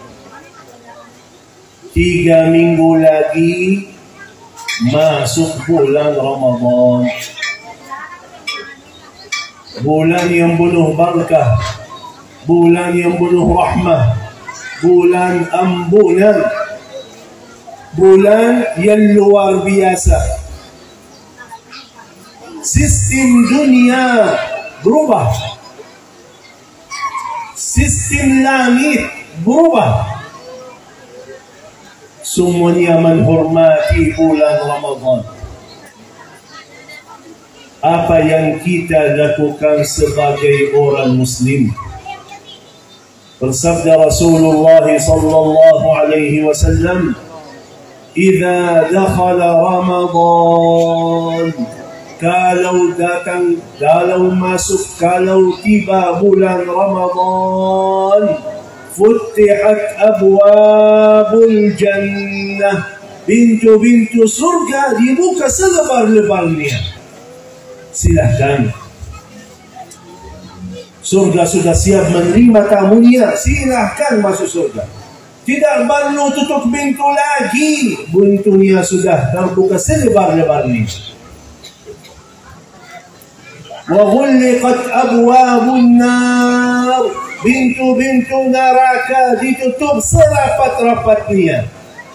3 minggu lagi masuk bulan Ramadan. Bulan yang penuh barakah, bulan yang penuh rahmah, bulan ampunan, bulan yang luar biasa. Sistem dunia berubah, sistem langit berubah. Semuanya menghormati bulan Ramadan. Apa yang kita lakukan sebagai orang Muslim? Bersabda Rasulullah sallallahu alaihi wasallam, "Idza dakhala Ramadan," kalau datang, kalau masuk, kalau tiba bulan Ramadan, "Futihat abwabul jannah," pintu-pintu surga dibuka selebar-lebarnya. Silahkan, surga sudah siap menerima tamunya. Silahkan masuk surga. Tidak perlu tutup pintu lagi. Pintunya sudah terbuka selebar-lebarnya. Wa ghulqat abwabun nar, pintu-pintu neraka ditutup serapat-rapatnya.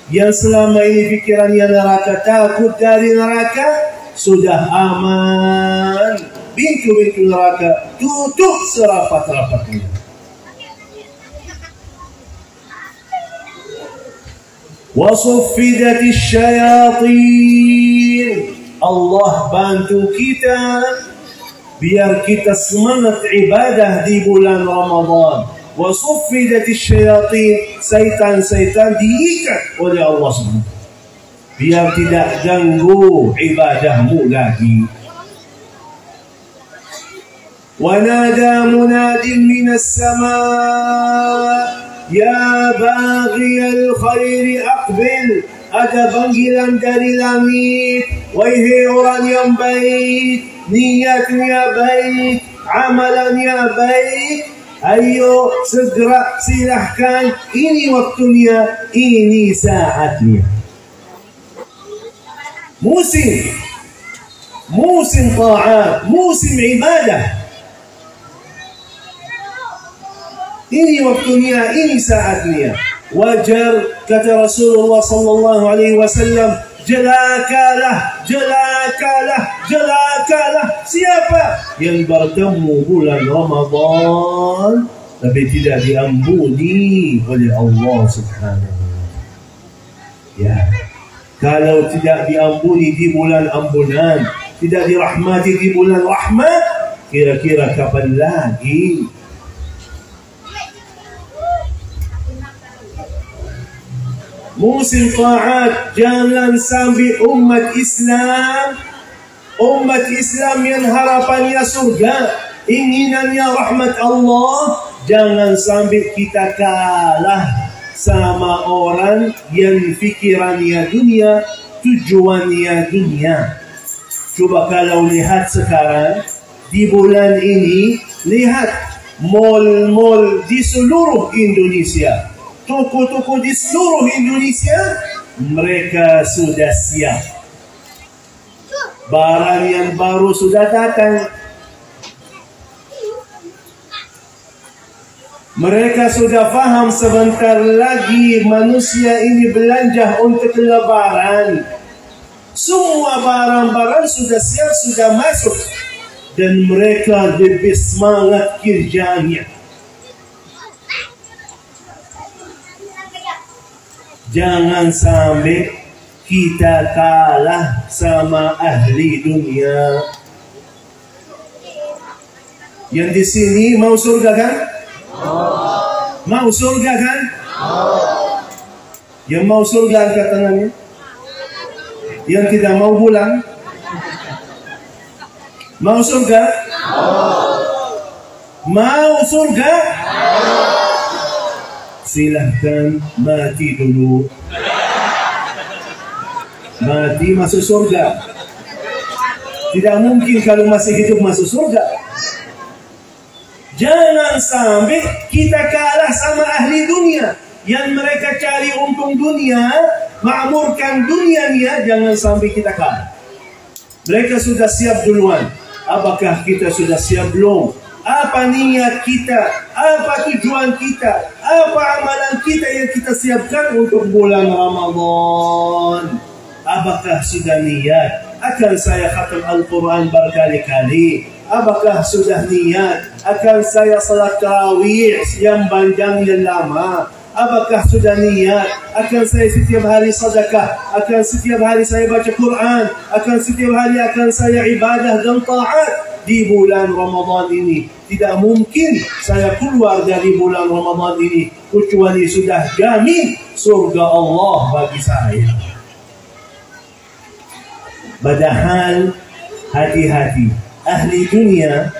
Yang selama ini pikirannya neraka, takut dari neraka, sudah aman. Pintu-pintu neraka tutup serapat-rapatnya. Wasuffidatis syayatin. Allah bantu kita biar kita semangat ibadah di bulan Ramadan. Wasuffidatis syayatin, syaitan-syaitan diikat oleh Allah SWT biar tidak ganggu ibadahmu lagi. Wanada munadin minas sama, ya baghiyal khairi aqbil. Ada panggilan dari langit, wahai orang yang baik, niatnya baik, amalannya baik, ayo segera silahkan, ini waktunya, ini saatnya. Musim ta'at, musim ibadah. Ini waktunya, ini saatnya. Wajar kata Rasulullah sallallahu alaihi wasallam, jelakalah, jelakalah, jelakalah. Siapa yang bertemu bulan Ramadan tapi tidak diampuni oleh Allah Subhanahu wa taala? Ya. Kalau tidak diampuni di bulan ampunan, tidak dirahmati di bulan rahmat, kira-kira kapan lagi? Musim taat, jangan sampai umat Islam yang harapannya surga, inginannya rahmat Allah, jangan sampai kita kalah sama orang yang fikirannya dunia, tujuannya dunia. Coba kalau lihat sekarang di bulan ini, lihat mall-mall di seluruh Indonesia, toko-toko di seluruh Indonesia, mereka sudah siap. Barang yang baru sudah datang. Mereka sudah faham sebentar lagi manusia ini belanja untuk lebaran. Semua barang-barang sudah siap, sudah masuk. Dan mereka lebih semangat kerjanya. Jangan sampai kita kalah sama ahli dunia. Yang di sini mau surga kan? Mau surga kan? Yang mau surga angkat tangannya. Yang tidak mau pulang. Mau surga? Mau surga? Silahkan mati dulu. Mati masuk surga. Tidak mungkin kalau masih hidup masuk surga. Jangan sampai kita kalah sama ahli dunia yang mereka cari untung dunia, makmurkan dunianya. Jangan sampai kita kalah. Mereka sudah siap duluan. Apakah kita sudah siap belum? Apa niat kita? Apa tujuan kita? Apa amalan kita yang kita siapkan untuk bulan Ramadan? Apakah sudah niat? Akan saya khatam Al-Quran berkali-kali. Apakah sudah niat? Akan saya salat tarawih yang panjang dan lama. Apakah sudah niat? Akan saya setiap hari sedekah. Akan setiap hari saya baca Quran. Akan setiap hari akan saya ibadah dan taat. Di bulan Ramadan ini tidak mungkin saya keluar dari bulan Ramadan ini kecuali sudah jamin surga Allah bagi saya. Padahal hati-hati ahli dunia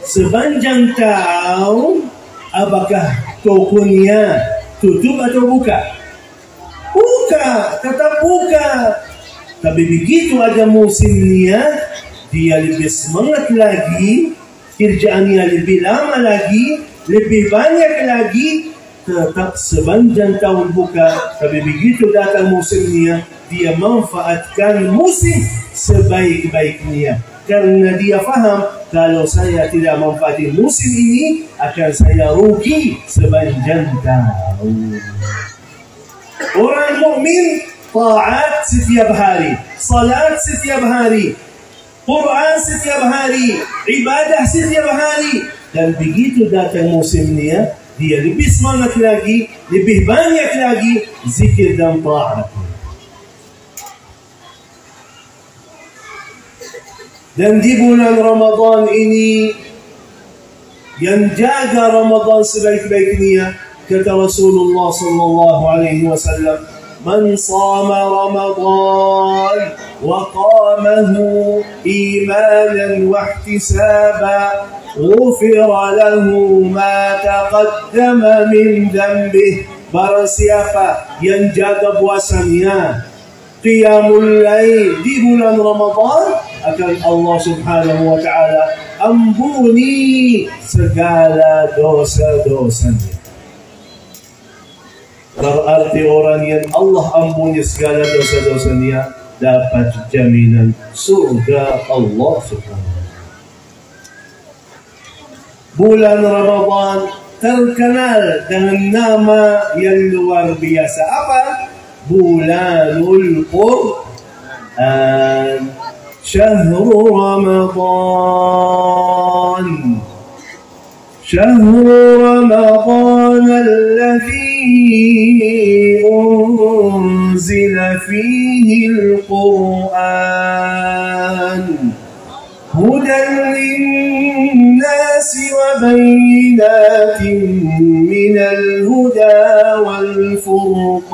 sepanjang tahun apakah tokonya tutup atau buka? Buka, tetap buka. Tapi begitu ada musimnya, dia lebih semangat lagi, kerjaannya lebih lama lagi, lebih banyak lagi, tetap sepanjang tahun buka. Tapi begitu datang musimnya, dia manfaatkan musim sebaik-baiknya. Karena dia faham, kalau saya tidak manfaatkan musim ini, akan saya rugi sepanjang tahun. Orang mukmin taat setiap hari, salat setiap hari, Quran setiap hari, ibadah setiap hari. Dan begitu datang musimnya, dia lebih semangat lagi, lebih banyak lagi zikir dan ta'at. Dan di bulan Ramadan ini, yang jaga Ramadan sebaik-baiknya, kata Rasulullah sallallahu alaihi wasallam, من صام رمضان وقامه إيمانا واحتسابا غفر له ما تقدم من ذنبه. Barang siapa yang jaga puasanya, qiyamul lail di bulan Ramadan, akan Allah subhanahu wa ta'ala ampuni segala dosa-dosanya. Berarti orang yang Allah ampuni segala dosa-dosanya dapat jaminan surga Allah subhanahu. Bulan Ramadan terkenal dengan nama yang luar biasa. Apa? Bulanul Quran. Syahrul Ramadan. Syahrul Ramadan alladhi أنزل فيه القرآن هدى للناس وبينات من الهدى والفرقان.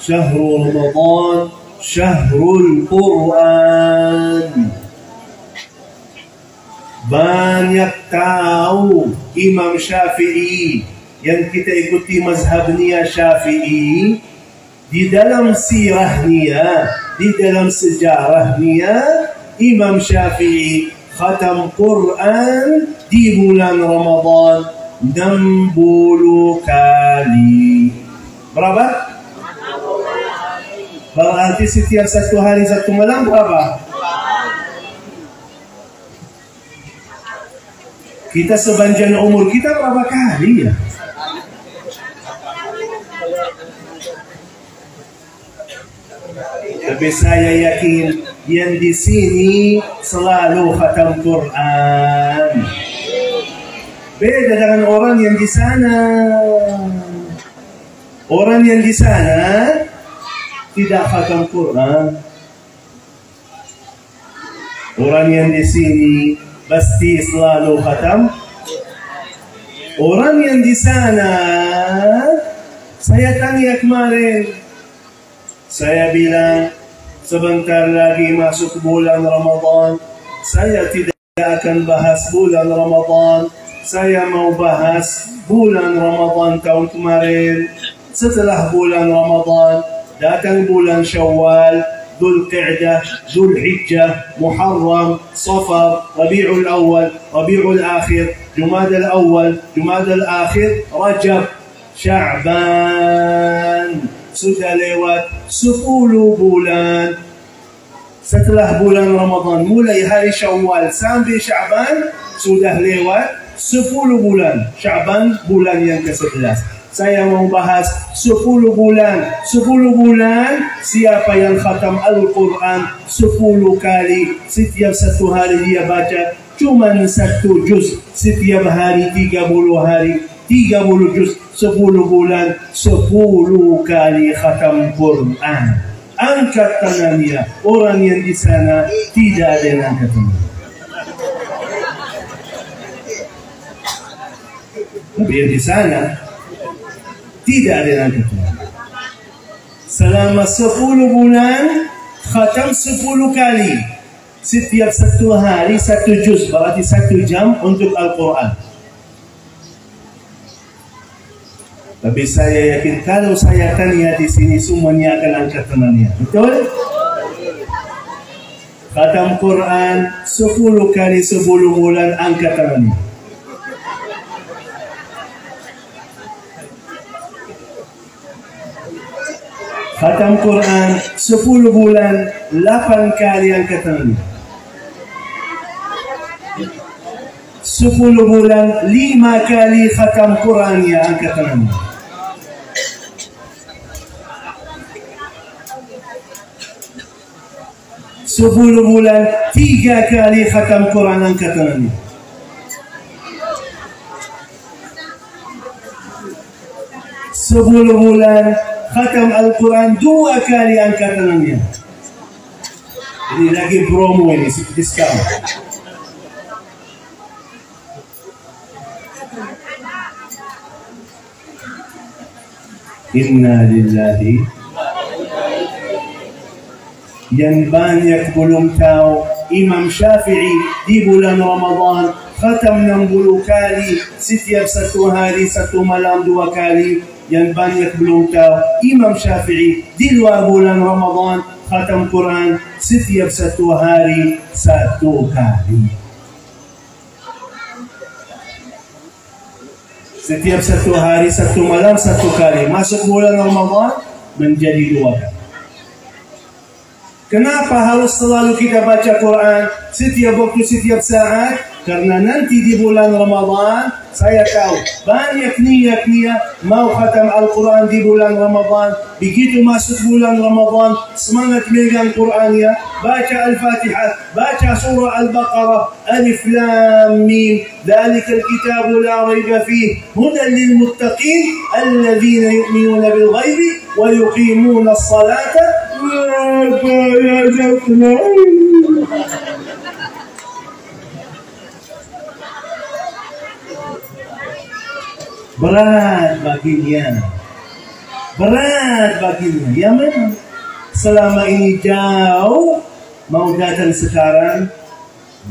شهر رمضان شهر القرآن. Banyak tahu Imam Syafi'i yang kita ikuti mazhabnya Syafi'i, di dalam sirahnya, di dalam sejarahnya, Imam Syafi'i khatam Quran di bulan Ramadan 60 kali. Berapa? Berarti setiap satu hari satu malam berapa? Kita sepanjang umur kita berapa kali ya? Tapi saya yakin yang di sini selalu khatam Quran. Beda dengan orang yang di sana. Orang yang di sana tidak khatam Quran. Orang yang di sini pasti selalu khatam. Orang yang di sana, saya tanya kemarin, saya bilang sebentar lagi masuk bulan Ramadan, saya tidak akan bahas bulan Ramadan, saya mau bahas bulan Ramadan tahun kemarin. Setelah bulan Ramadan, datang bulan Syawal, Dzulqa'dah, Dzulhijjah, Muharram, Safar, Rabiul Awal, Rabiul Akhir, Jumadal Awal, Jumadal Akhir, Rajab, Sya'ban. Sudah lewat 10 bulan. Setelah bulan Ramadan, mulai hari Syawal sampai Sya'ban, sudah lewat 10 bulan. Sya'ban bulan yang ke-11. Saya mau bahas 10 bulan. 10 bulan siapa yang khatam Al-Quran 10 kali. Setiap satu hari dia baca cuma 1 juz. Setiap hari 30 hari 30 juz. 10 bulan 10 kali khatam Quran. Angkat tangannya. Orang yang di sana tidak ada yang angkat tangannya. Biar di sana tidak ada yang angkat tangannya. Selama 10 bulan khatam 10 kali. Setiap satu hari 1 juz, berarti 1 jam untuk Al-Quran. Tapi saya yakin kalau saya tanya di sini semuanya akan angkat tangannya. Betul? Khatam Quran 10 kali 10 bulan, angkat tangannya. Khatam Quran 10 bulan 8 kali, angkat tangannya. 10 bulan 5 kali khatam Quran, ya, angkat tangannya. 10 bulan 3 kali khatam Quran, angkat tangannya. 10 bulan khatam Al-Quran 2 kali, angkat tangannya. Ini lagi promo ini, diskon. Inna lillahi. Yang banyak belum tahu, Imam Syafi'i di bulan Ramadan khatam 60 kali. Setiap satu hari 1 malam 2 kali. Yang banyak belum tahu, Imam Syafi'i di luar bulan Ramadan khatam Quran setiap satu hari 1 kali. Setiap satu hari 1 malam 1 kali. Masuk bulan Ramadan menjadi 2 kali. Kenapa harus selalu kita baca Quran setiap waktu, setiap saat? Karena nanti di bulan Ramadan saya tahu banyak niat-niat mau khatam Al-Quran di bulan Ramadan. Begitu masuk bulan Ramadan, semangat megang Qurannya, baca Al-Fatihah, baca surah Al-Baqarah, Alif Lam Mim, Dzalikal kitabu la raiba fihi, hudan lil muttaqin, alladzina yu'minuna bil ghaibi wa yuqimuna as-salata. Berat baginya, berat baginya. Ya memang selama ini jauh, mau datang sekarang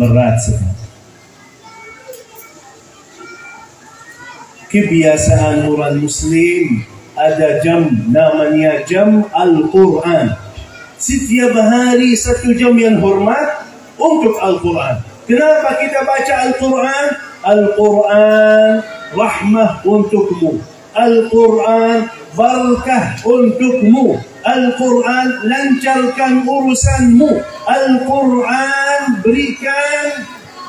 berat sekali. Kebiasaan orang Muslim ada jam namanya jam Al-Quran. Setiap hari 1 jam yang hormat untuk Al-Quran. Kenapa kita baca Al-Quran? Al-Quran rahmah untukmu. Al-Quran barakah untukmu. Al-Quran lancarkan urusanmu. Al-Quran berikan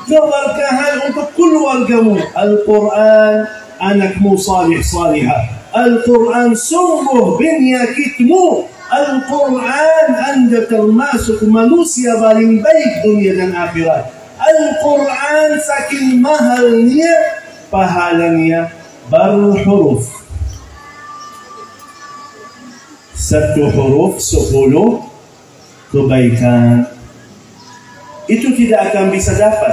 keberkahan untuk keluargamu. Al-Quran anakmu salih salihah. Al-Quran sembuh penyakitmu. Al-Quran Anda termasuk manusia paling baik dunia dan akhirat. Al-Quran saking mahalnya pahalanya berhuruf. 1 huruf 10 kebaikan. Itu tidak akan bisa dapat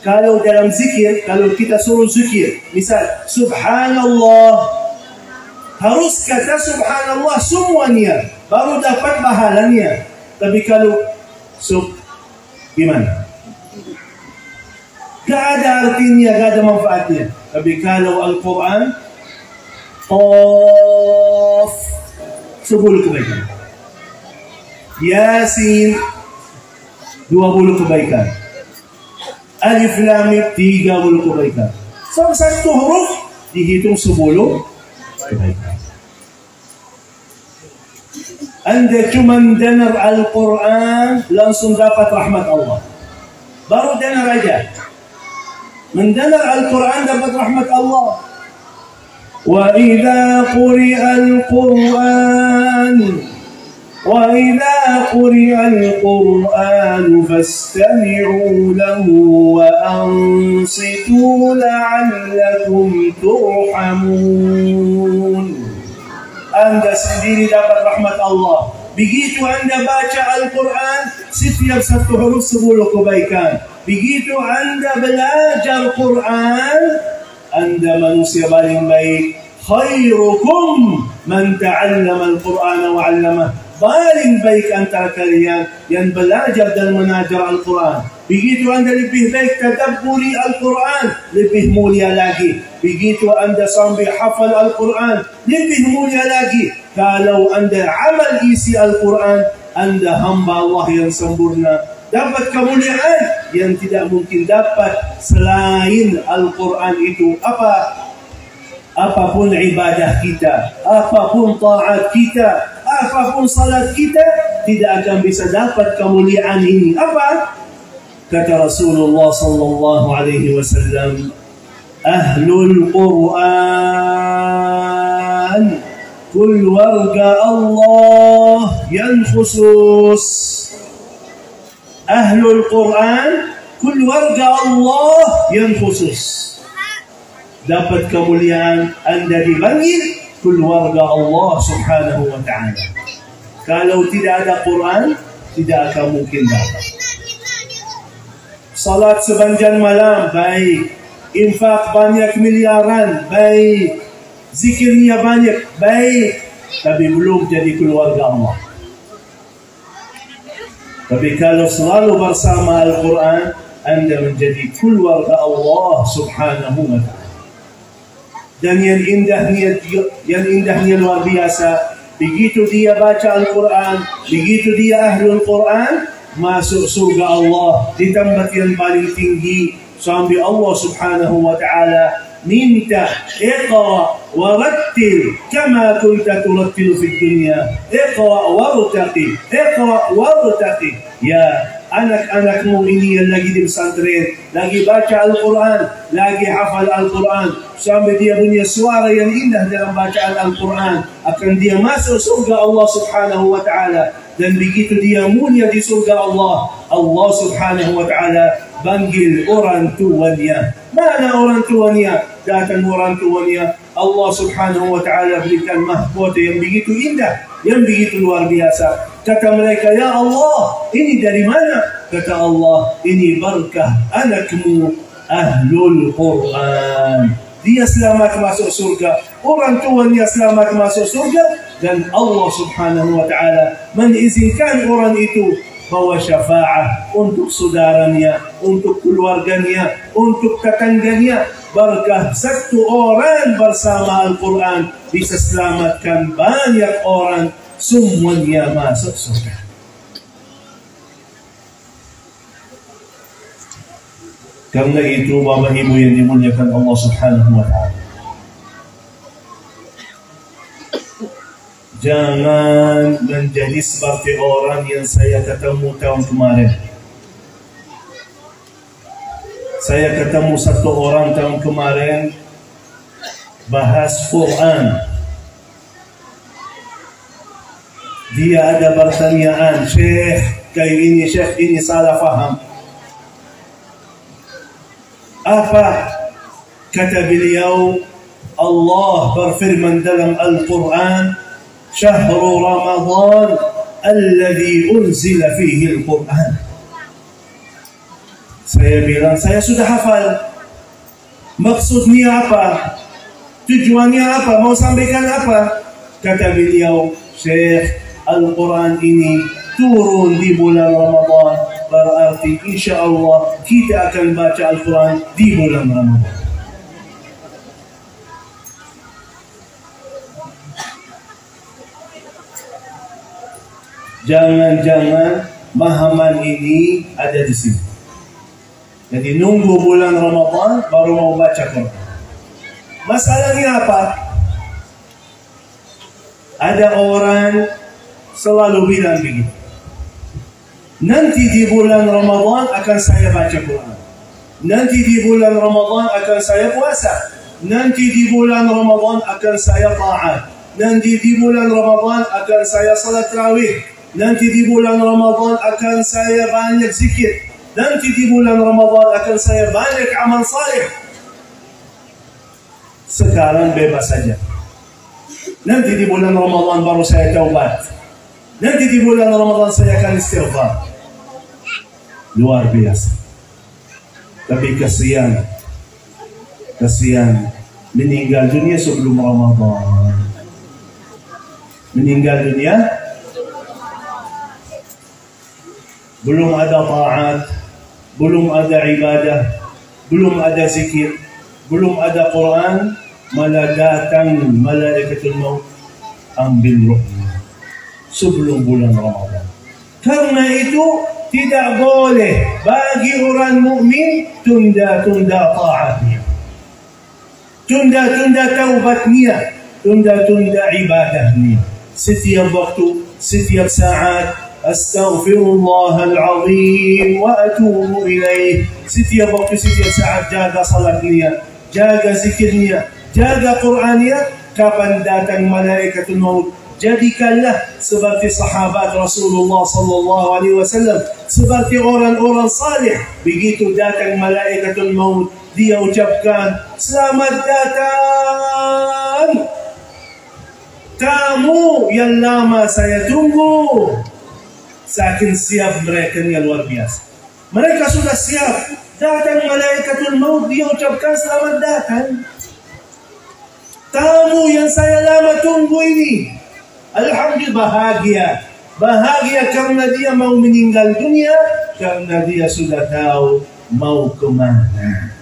kalau dalam zikir, kalau kita suruh zikir, misal subhanallah, harus kata subhanallah semuanya baru dapat pahalanya. Tapi kalau gimana? Gak ada artinya, gak ada manfaatnya. Tapi kalau Al-Quran, Qaf 10 kebaikan, Yasin 20 kebaikan, Alif Lam Mim 30 kebaikan. So, 1 huruf dihitung 10 kebaikan. Anda cuma dengar Al-Quran langsung dapat rahmat Allah. Baru dengar aja, mendengar Al-Quran dapat rahmat Allah. وَإِذَا قُرِئَ الْقُرْآنُ فَاسْتَمِعُوا لَهُ وَأَنصِتُوا لَعَلَّكُمْ تُرْحَمُونَ. Anda sendiri dapat rahmat Allah. Begitu Anda baca Al-Quran, setiap 1 huruf 10 kebaikan. Begitu Anda belajar Quran, Anda manusia paling baik. Khairukum man ta'allama al-Quran wa 'allamah. Paling baik antara kalian yang belajar dan mengajar Al-Quran. Begitu Anda lebih baik tadabburi Al-Quran, lebih mulia lagi. Begitu Anda sampai hafal Al-Quran, lebih mulia lagi. Kalau Anda amal isi Al-Quran, Anda hamba Allah yang sempurna, dapat kemuliaan yang tidak mungkin dapat selain Al-Quran itu. Apapun ibadah kita, apapun taat kita, apapun salat kita, tidak akan bisa dapat kemuliaan ini. Apa? Kata Rasulullah sallallahu alaihi wasallam, Ahlul Quran keluarga Allah yang khusus. Ahlul Quran keluarga Allah yang khusus. Dapat kemuliaan Anda dipanggil keluarga Allah subhanahu wa ta'ala. Kalau tidak ada Quran, tidak akan mungkin dapat. Salat sepanjang malam, baik. Infak banyak miliaran, baik. Zikirnya banyak, baik. Tapi belum jadi keluarga Allah. Tapi kalau selalu bersama Al-Quran, Anda menjadi keluarga Allah subhanahu wa ta'ala. Dan yang indahnya luar biasa, begitu dia baca Al-Quran, begitu dia ahlul Quran, masuk surga Allah di tempat yang paling tinggi, sampai Allah subhanahu wa ta'ala minta, iqra warattil kama kunta turattil fid dunya, iqra wartaqi, iqra wartaqi. Ya anak-anakmu ini yang lagi di pesantren, lagi baca Al-Quran, lagi hafal Al-Quran, sampai dia punya suara yang indah dalam bacaan Al-Quran, akan dia masuk surga Allah subhanahu wa ta'ala. Dan begitu dia mulia di surga Allah, Allah subhanahu wa ta'ala panggil orang tuanya. Mana orang tuanya? Datang orang tuanya, Allah subhanahu wa ta'ala berikan mahkota yang begitu indah, yang begitu luar biasa. Kata mereka, ya Allah, ini dari mana? Kata Allah, ini berkah anakmu ahlul Quran. Dia selamat masuk surga, orang tuanya selamat masuk surga, dan Allah subhanahu wa ta'ala mengizinkan orang itu bawa syafaat untuk saudaranya, untuk keluarganya, untuk tetangganya. Berkah 1 orang bersama Al-Quran bisa selamatkan banyak orang, semuanya masuk surga. Karena itu Bapak Ibu yang dimuliakan Allah subhanahu wa ta'ala, jangan menjadi seperti orang yang saya ketemu tahun kemarin. Saya ketemu 1 orang tahun kemarin bahas Quran. Dia ada pertanyaan, Syekh, kayak ini salah faham. Apa? Kata beliau, Allah berfirman dalam Al-Quran, Syahrul Ramadan alladhi unzila fihi Al-Quran. Saya bilang, saya sudah hafal. Maksudnya apa? Tujuannya apa? Mau sampaikan apa? Kata beliau, Syekh, Al-Quran ini turun di bulan Ramadan. Berarti insya Allah kita akan baca Al-Quran di bulan Ramadan. Jangan-jangan pahaman ini ada di sini. Jadi nunggu bulan Ramadan baru mau baca Quran. Masalahnya apa? Ada orang selalu bilang begitu. Nanti di bulan Ramadan akan saya baca Quran. Nanti di bulan Ramadan akan saya puasa. Nanti di bulan Ramadan akan saya taat. Nanti di bulan Ramadan akan saya salat tarawih. Nanti di bulan Ramadan akan saya banyak zikir. Nanti di bulan Ramadan akan saya banyak amal saleh. Sekarang bebas saja. Nanti di bulan Ramadan baru saya taubat. Nanti di bulan Ramadan saya akan istighfar. Luar biasa. Tapi kasihan meninggal dunia sebelum Ramadan. Meninggal dunia belum ada taat, belum ada ibadah, belum ada zikir, belum ada Quran, malah datang malaikatul maut ambil rohnya sebelum bulan Ramadan. Karena itu tidak boleh bagi orang mukmin tunda-tunda taatnya, tunda-tunda taubatnya, tunda-tunda ibadahnya. Setiap waktu, setiap saat, Astaghfirullahal azim wa atubu ilaih. Setiap waktu, setiap saat jaga salatnya, jaga zikirnya, jaga Qur'annya. Kapan datang malaikatul maut, jadikanlah seperti sahabat Rasulullah sallallahu alaihi wasallam, seperti orang-orang saleh. Begitu datang malaikatul maut, dia ucapkan, selamat datang kamu yang lama saya tunggu. Saking siap mereka yang luar biasa. Mereka sudah siap. Datang malaikatul maut, dia ucapkan selamat datang kamu yang saya lama tunggu ini. Alhamdulillah, bahagia karena dia mau meninggal dunia, karena dia sudah tahu mau kemana.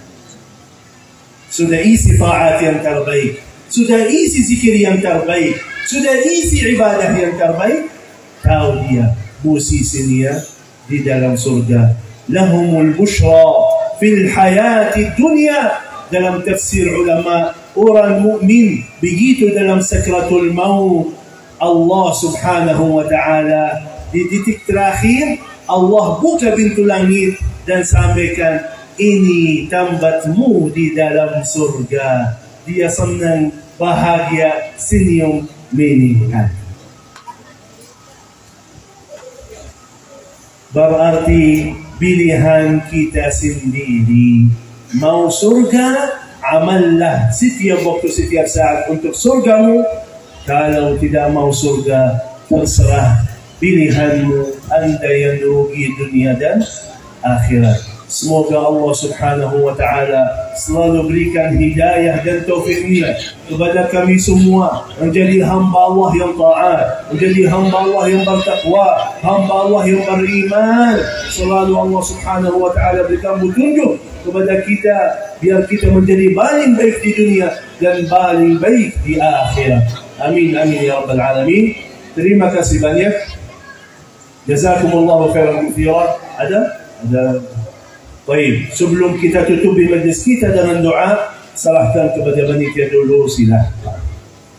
Sudah isi taat yang terbaik, sudah isi zikir yang terbaik, sudah isi ibadah yang terbaik. Tahu dia posisinya di dalam surga. Lahumul bushra fil hayati dunya. Dalam tafsir ulama, orang mukmin begitu dalam sakratul maut, Allah subhanahu wa ta'ala di titik terakhir, Allah buka pintu langit dan sampaikan, ini tempat-Mu di dalam surga. Dia senang, bahagia, senyum, meninggal. Berarti pilihan kita sendiri. Mau surga, amallah setiap waktu, setiap saat untuk surgamu. Kalau tidak mau surga, terserah pilihanmu. Anda yang rugi dunia dan akhirat. Semoga Allah subhanahu wa ta'ala selalu berikan hidayah dan taufiknya kepada kami semua, menjadi hamba Allah yang taat, menjadi hamba Allah yang bertakwa, hamba Allah yang beriman. Selalu Allah subhanahu wa ta'ala berikan petunjuk kepada kita, biar kita menjadi paling baik di dunia dan paling baik di akhirat. Amin, amin ya rabbal alamin. Terima kasih banyak. Jazakumullahu khairan katsiran. Ada. Baik, sebelum kita tutupi majlis kita dengan doa, serahkan kepada panitia dulu, silahkan.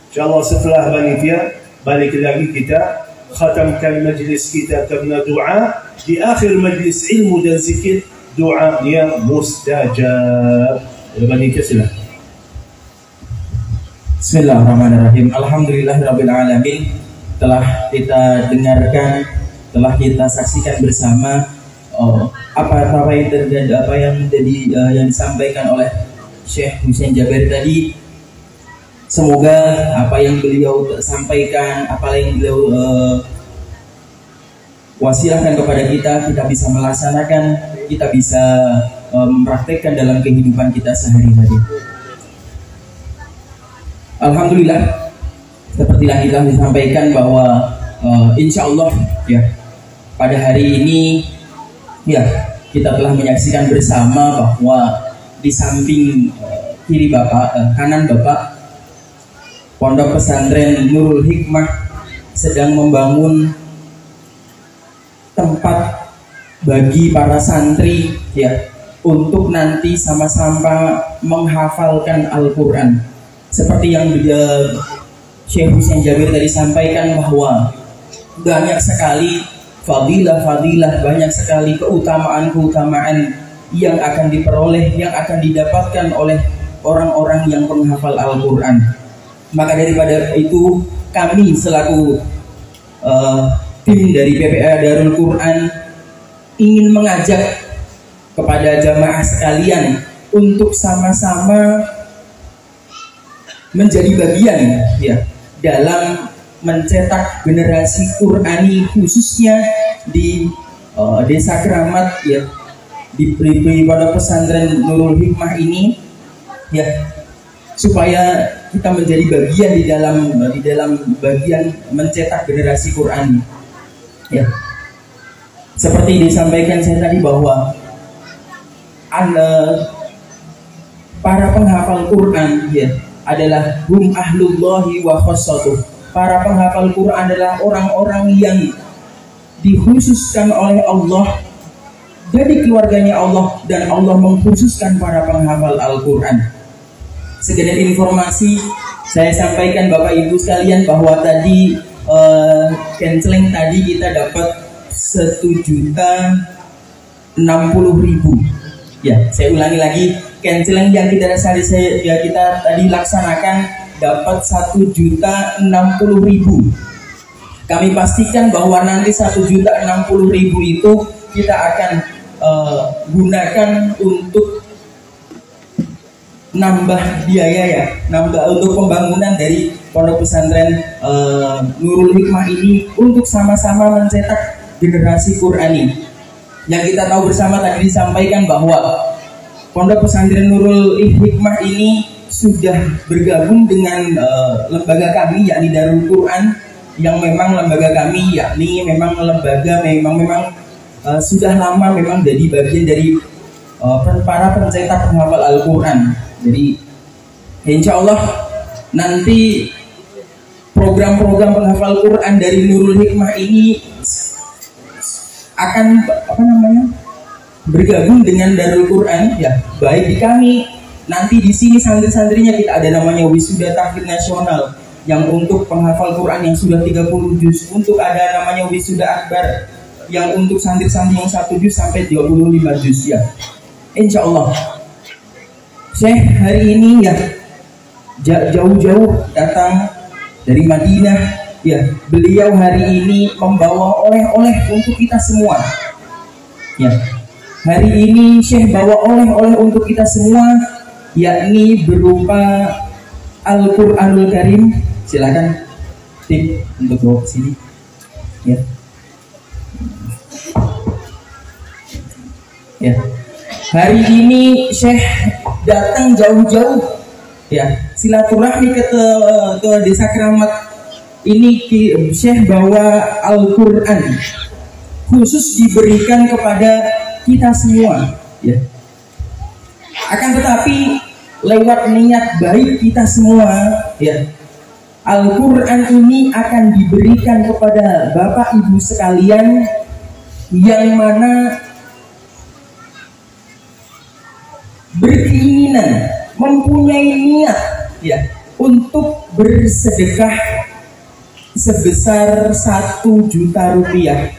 InsyaAllah setelah panitia, balik lagi kita khatamkan majlis kita karena doa. Di akhir majlis ilmu dan zikir, doanya mustajab. Panitia silahkan. Bismillahirrahmanirrahim. Alhamdulillahirabbil alamin. Telah kita dengarkan, telah kita saksikan bersama apa yang terjadi, apa yang menjadi yang disampaikan oleh Syekh Husain Jabir tadi, semoga apa yang beliau sampaikan, apa yang beliau wasilahkan kepada kita bisa melaksanakan, kita bisa mempraktekkan dalam kehidupan kita sehari-hari. Alhamdulillah, seperti yang kita disampaikan bahwa insya Allah ya pada hari ini ya kita telah menyaksikan bersama bahwa di samping kiri Bapak, kanan Bapak, Pondok Pesantren Nurul Hikmah sedang membangun tempat bagi para santri ya untuk nanti sama-sama menghafalkan Al-Quran. Seperti yang Syekh Husain Jabir tadi sampaikan bahwa banyak sekali fadilah-fadilah, banyak sekali keutamaan-keutamaan yang akan diperoleh, yang akan didapatkan oleh orang-orang yang penghafal Al-Quran. Maka daripada itu kami selaku tim dari PPA Darul Quran ingin mengajak kepada jamaah sekalian untuk sama-sama menjadi bagian ya dalam mencetak generasi Qurani, khususnya di Desa Keramat ya, di Pondok Pesantren Nurul Hikmah ini ya, supaya kita menjadi bagian di dalam bagian mencetak generasi Qurani ya. Seperti disampaikan saya tadi bahwa para penghafal Quran ya adalah hum ahlullahi wa khassatuh. Para penghafal Quran adalah orang-orang yang dikhususkan oleh Allah dari keluarganya Allah, dan Allah mengkhususkan para penghafal Al-Quran. Sekedar informasi saya sampaikan Bapak Ibu sekalian bahwa tadi canceling tadi kita dapat 1.060.000 ya. Saya ulangi lagi, canceling yang kita tadi laksanakan dapat 1.060.000. Kami pastikan bahwa nanti 1.060.000 itu kita akan gunakan untuk nambah biaya ya, nambah untuk pembangunan dari Pondok Pesantren Nurul Hikmah ini untuk sama-sama mencetak generasi Qurani. Yang kita tahu bersama tadi disampaikan bahwa Pondok Pesantren Nurul Hikmah ini sudah bergabung dengan lembaga kami yakni Darul Quran, yang memang lembaga kami yakni memang lembaga memang sudah lama memang jadi bagian dari para pencetak penghafal Al-Quran. Jadi insya Allah nanti program-program penghafal Quran dari Nurul Hikmah ini akan bergabung dengan Darul Quran ya, baik di kami nanti di sini santri-santrinya kita ada namanya wisuda tahfidz nasional yang untuk penghafal Quran yang sudah 30 juz, untuk ada namanya wisuda akbar yang untuk santri-santri yang 1 juz sampai 25 juz ya. Insya Allah Syekh hari ini ya jauh-jauh datang dari Madinah ya. Beliau hari ini membawa oleh-oleh untuk kita semua ya. Hari ini Syekh bawa oleh-oleh untuk kita semua, yakni berupa Al-Quranul Karim. Silakan tim untuk bawa ke sini ya. Ya. Hari ini Syekh datang jauh-jauh ya, silaturahmi ke Desa Keramat ini. Syekh bawa Al-Quran khusus diberikan kepada kita semua ya. Akan tetapi lewat niat baik kita semua ya, Al-Quran ini akan diberikan kepada Bapak Ibu sekalian yang mana berkeinginan, mempunyai niat ya untuk bersedekah sebesar 1 juta rupiah.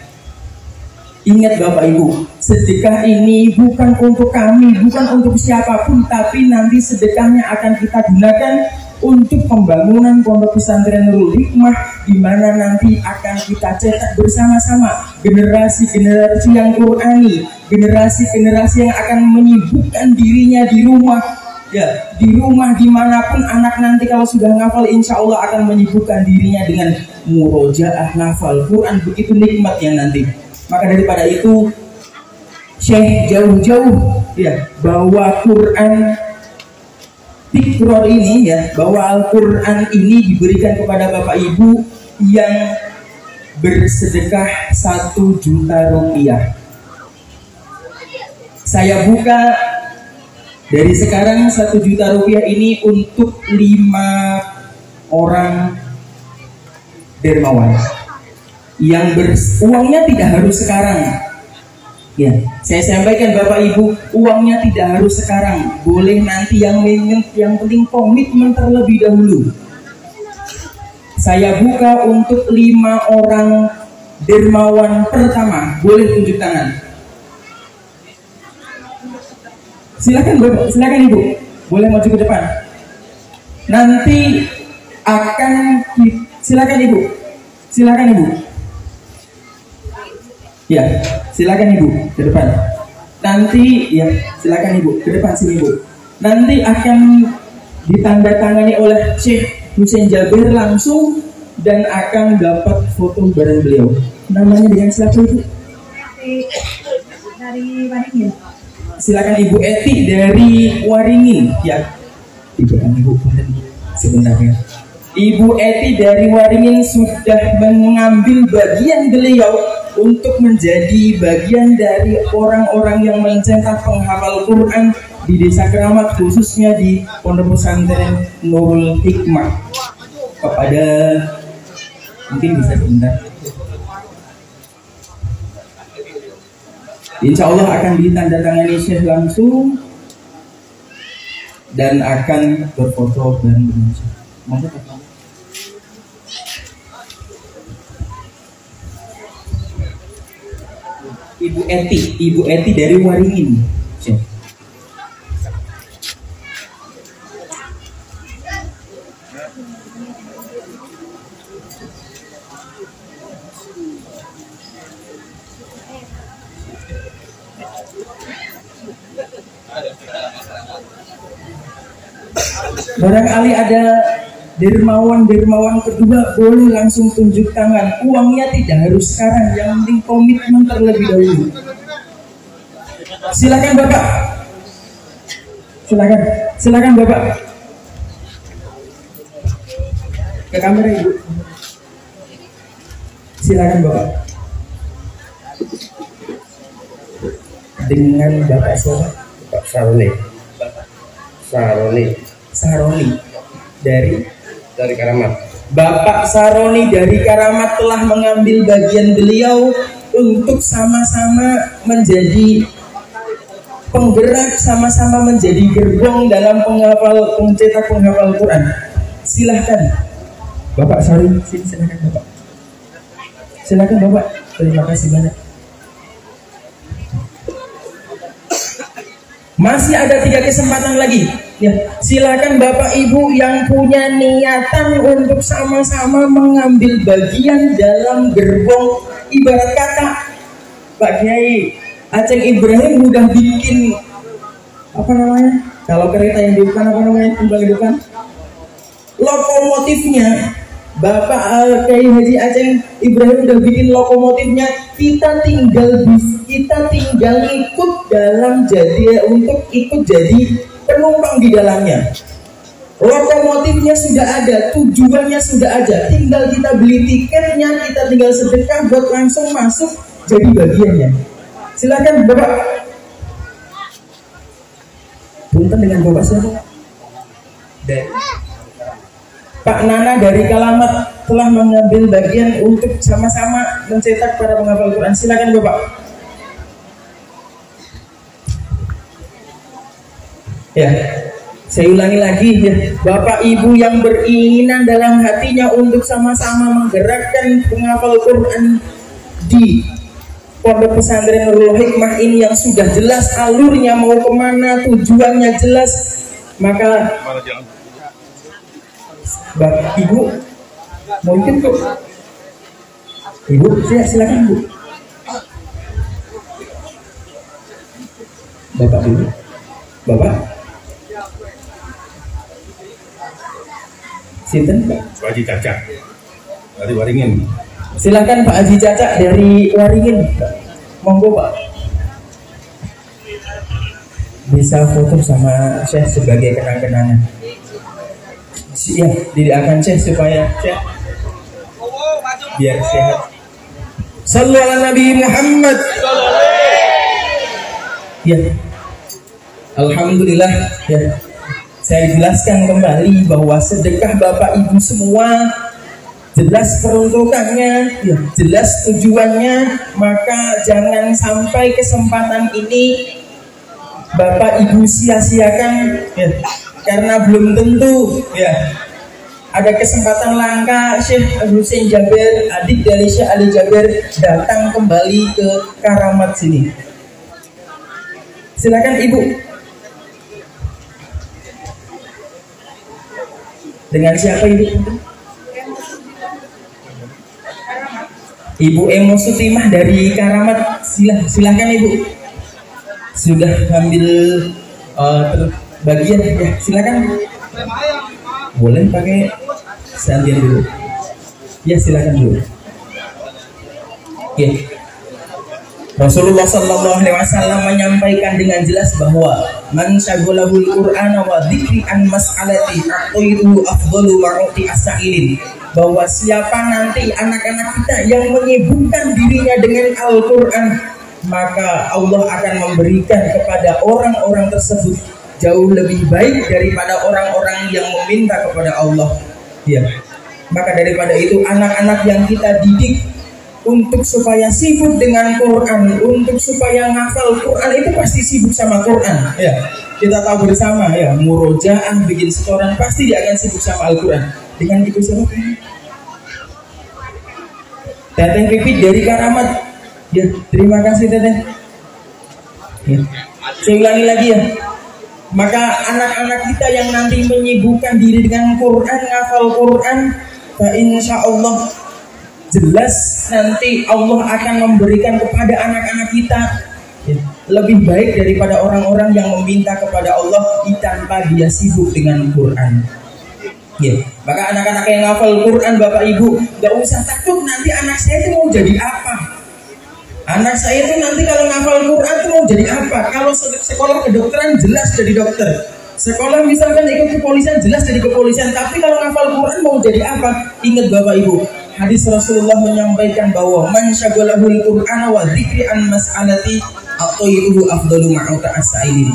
Ingat Bapak Ibu, sedekah ini bukan untuk kami, bukan untuk siapapun, tapi nanti sedekahnya akan kita gunakan untuk pembangunan Pondok Pesantren Nurul Hikmah, di mana nanti akan kita cetak bersama-sama generasi-generasi yang Qurani, generasi-generasi yang akan menyibukkan dirinya di rumah Ya, di rumah dimanapun anak nanti kalau sudah ngafal, insya Allah akan menyibukkan dirinya dengan murojaah ngafal Quran, begitu nikmatnya nanti. Maka daripada itu, Syekh jauh-jauh ya bawa Quran Tikror ini ya, bahwa Al-Quran ini diberikan kepada Bapak Ibu yang bersedekah 1 juta rupiah. Saya buka dari sekarang 1 juta rupiah ini untuk 5 orang dermawan yang uangnya tidak harus sekarang. Ya, saya sampaikan Bapak Ibu, uangnya tidak harus sekarang, boleh nanti, yang penting komitmen terlebih dahulu. Saya buka untuk 5 orang dermawan pertama, boleh tunjuk tangan. Silakan Bapak, silakan Ibu, boleh maju ke depan. Nanti akan silakan Ibu, silakan Ibu. Ya, silakan Ibu ke depan. Nanti ya, silakan Ibu ke depan sini Ibu. Nanti akan ditandatangani oleh Syekh Husain Jabir langsung dan akan dapat foto bareng beliau. Namanya dengan siapa Ibu? Dari Waringin. Silakan Ibu Eti dari Waringin. Ya, Ibu sebentar ya. Ibu Eti dari Waringin sudah mengambil bagian beliau untuk menjadi bagian dari orang-orang yang mencetak penghafal Quran di Desa Keramat, khususnya di Pondok Pesantren Nurul Hikmah. Kepada mungkin bisa sebentar. Insya Allah akan ditandatangani Syekh langsung dan akan berfoto bareng dengan Syekh. Ibu Eti dari Waringin. Syekh. Barangkali ada dermawan kedua, boleh langsung tunjuk tangan. Uangnya tidak harus sekarang, yang penting komitmen terlebih dahulu. Silakan Bapak. Silakan Bapak. Ke kamera Ibu. Silakan Bapak. Dengan Bapak siapa? Pak Saroni dari Karamat. Bapak Saroni dari Karamat telah mengambil bagian beliau untuk sama-sama menjadi penggerak, sama-sama menjadi gerbong dalam pencetak penghafal Quran. Silahkan Bapak Saroni, silakan Bapak. Silakan Bapak. Terima kasih banyak. Masih ada 3 kesempatan lagi. Ya, silakan Bapak Ibu yang punya niatan untuk sama-sama mengambil bagian dalam gerbong, ibarat kata Pak Kiai Aceng Ibrahim udah bikin apa namanya? Kalau kereta yang di depan apa namanya? Kembali di depan. Lokomotifnya Bapak Kiai Haji Aceng Ibrahim udah bikin lokomotifnya, kita tinggal ikut dalam untuk ikut jadi penumpang di dalamnya. Lokomotifnya sudah ada, tujuannya sudah ada, tinggal kita beli tiketnya, kita tinggal sedekah buat langsung masuk jadi bagiannya. Silakan Bapak. Punten dengan Bapak siapa? Pak Nana dari Kalamat telah mengambil bagian untuk sama-sama mencetak para penghafal Quran. Silakan Bapak. Ya, saya ulangi lagi ya, Bapak Ibu yang beringinan dalam hatinya untuk sama-sama menggerakkan penghafal Quran di Pondok Pesantren Nurul Hikmah ini yang sudah jelas alurnya mau kemana, tujuannya jelas, maka Bapak Ibu mungkin kok Ibu, silakan Bu. Bapak dulu. Bapak. Sinten? Pak Haji Cacak dari Waringin. Silakan Pak Haji Cacak dari Waringin. Monggo Pak. Bisa foto sama Syekh sebagai kenang-kenangan. Ya, diakan Syekh supaya Syekh biar sehat. Sallu ala Nabi Muhammad. Ya. Alhamdulillah ya. Saya jelaskan kembali bahwa sedekah Bapak Ibu semua jelas peruntukannya, ya, jelas tujuannya, maka jangan sampai kesempatan ini Bapak Ibu sia-siakan ya, karena belum tentu ya ada kesempatan langka Syekh Husain Jabir, adik dari Syekh Ali Jabir, datang kembali ke Karamat sini. Silakan Ibu. Dengan siapa Ibu? Ibu Emo Sutimah dari Karamat. Silakan Ibu. Sudah ambil bagian ya, silakan. Boleh pakai sandian dulu. Ya, silakan dulu. Ya. Rasulullah Sallallahu Alaihi Wasallam menyampaikan dengan jelas bahwa man syaghalahul Qur'ana wa dzikri an mas'alati aqaidu afdalu ma'uti as-sa'ilin, bahwa siapa nanti anak-anak kita yang menyibukkan dirinya dengan Al-Qur'an, maka Allah akan memberikan kepada orang-orang tersebut jauh lebih baik daripada orang-orang yang meminta kepada Allah. Ya. Maka daripada itu anak-anak yang kita didik untuk supaya sibuk dengan Quran, untuk supaya ngafal Quran, itu pasti sibuk sama Quran. Ya, kita tahu bersama ya, murojaah, bikin setoran, pasti dia akan sibuk sama Al-Quran. Dengan ibu siapa? Teteh Pipit dari Karamat. Ya, terima kasih Teteh. Ya. Saya ulangi lagi ya. Maka anak-anak kita yang nanti menyibukkan diri dengan Quran, ngafal Quran, insya Allah jelas nanti Allah akan memberikan kepada anak-anak kita ya, lebih baik daripada orang-orang yang meminta kepada Allah tanpa dia sibuk dengan Quran. Ya, maka anak-anak yang ngafal Quran, Bapak Ibu, gak usah takut nanti anak saya itu mau jadi apa. Anak saya itu nanti kalau ngafal Quran itu mau jadi apa? Kalau sekolah kedokteran jelas jadi dokter. Sekolah misalkan ikut kepolisian jelas jadi kepolisian. Tapi kalau ngafal Quran mau jadi apa? Ingat Bapak Ibu, hadis Rasulullah menyampaikan bahwa man syaghalahul Qur'ana wa dzikri an mas'alati aqaiduhu afdalu ma'uta as-sa'ilin.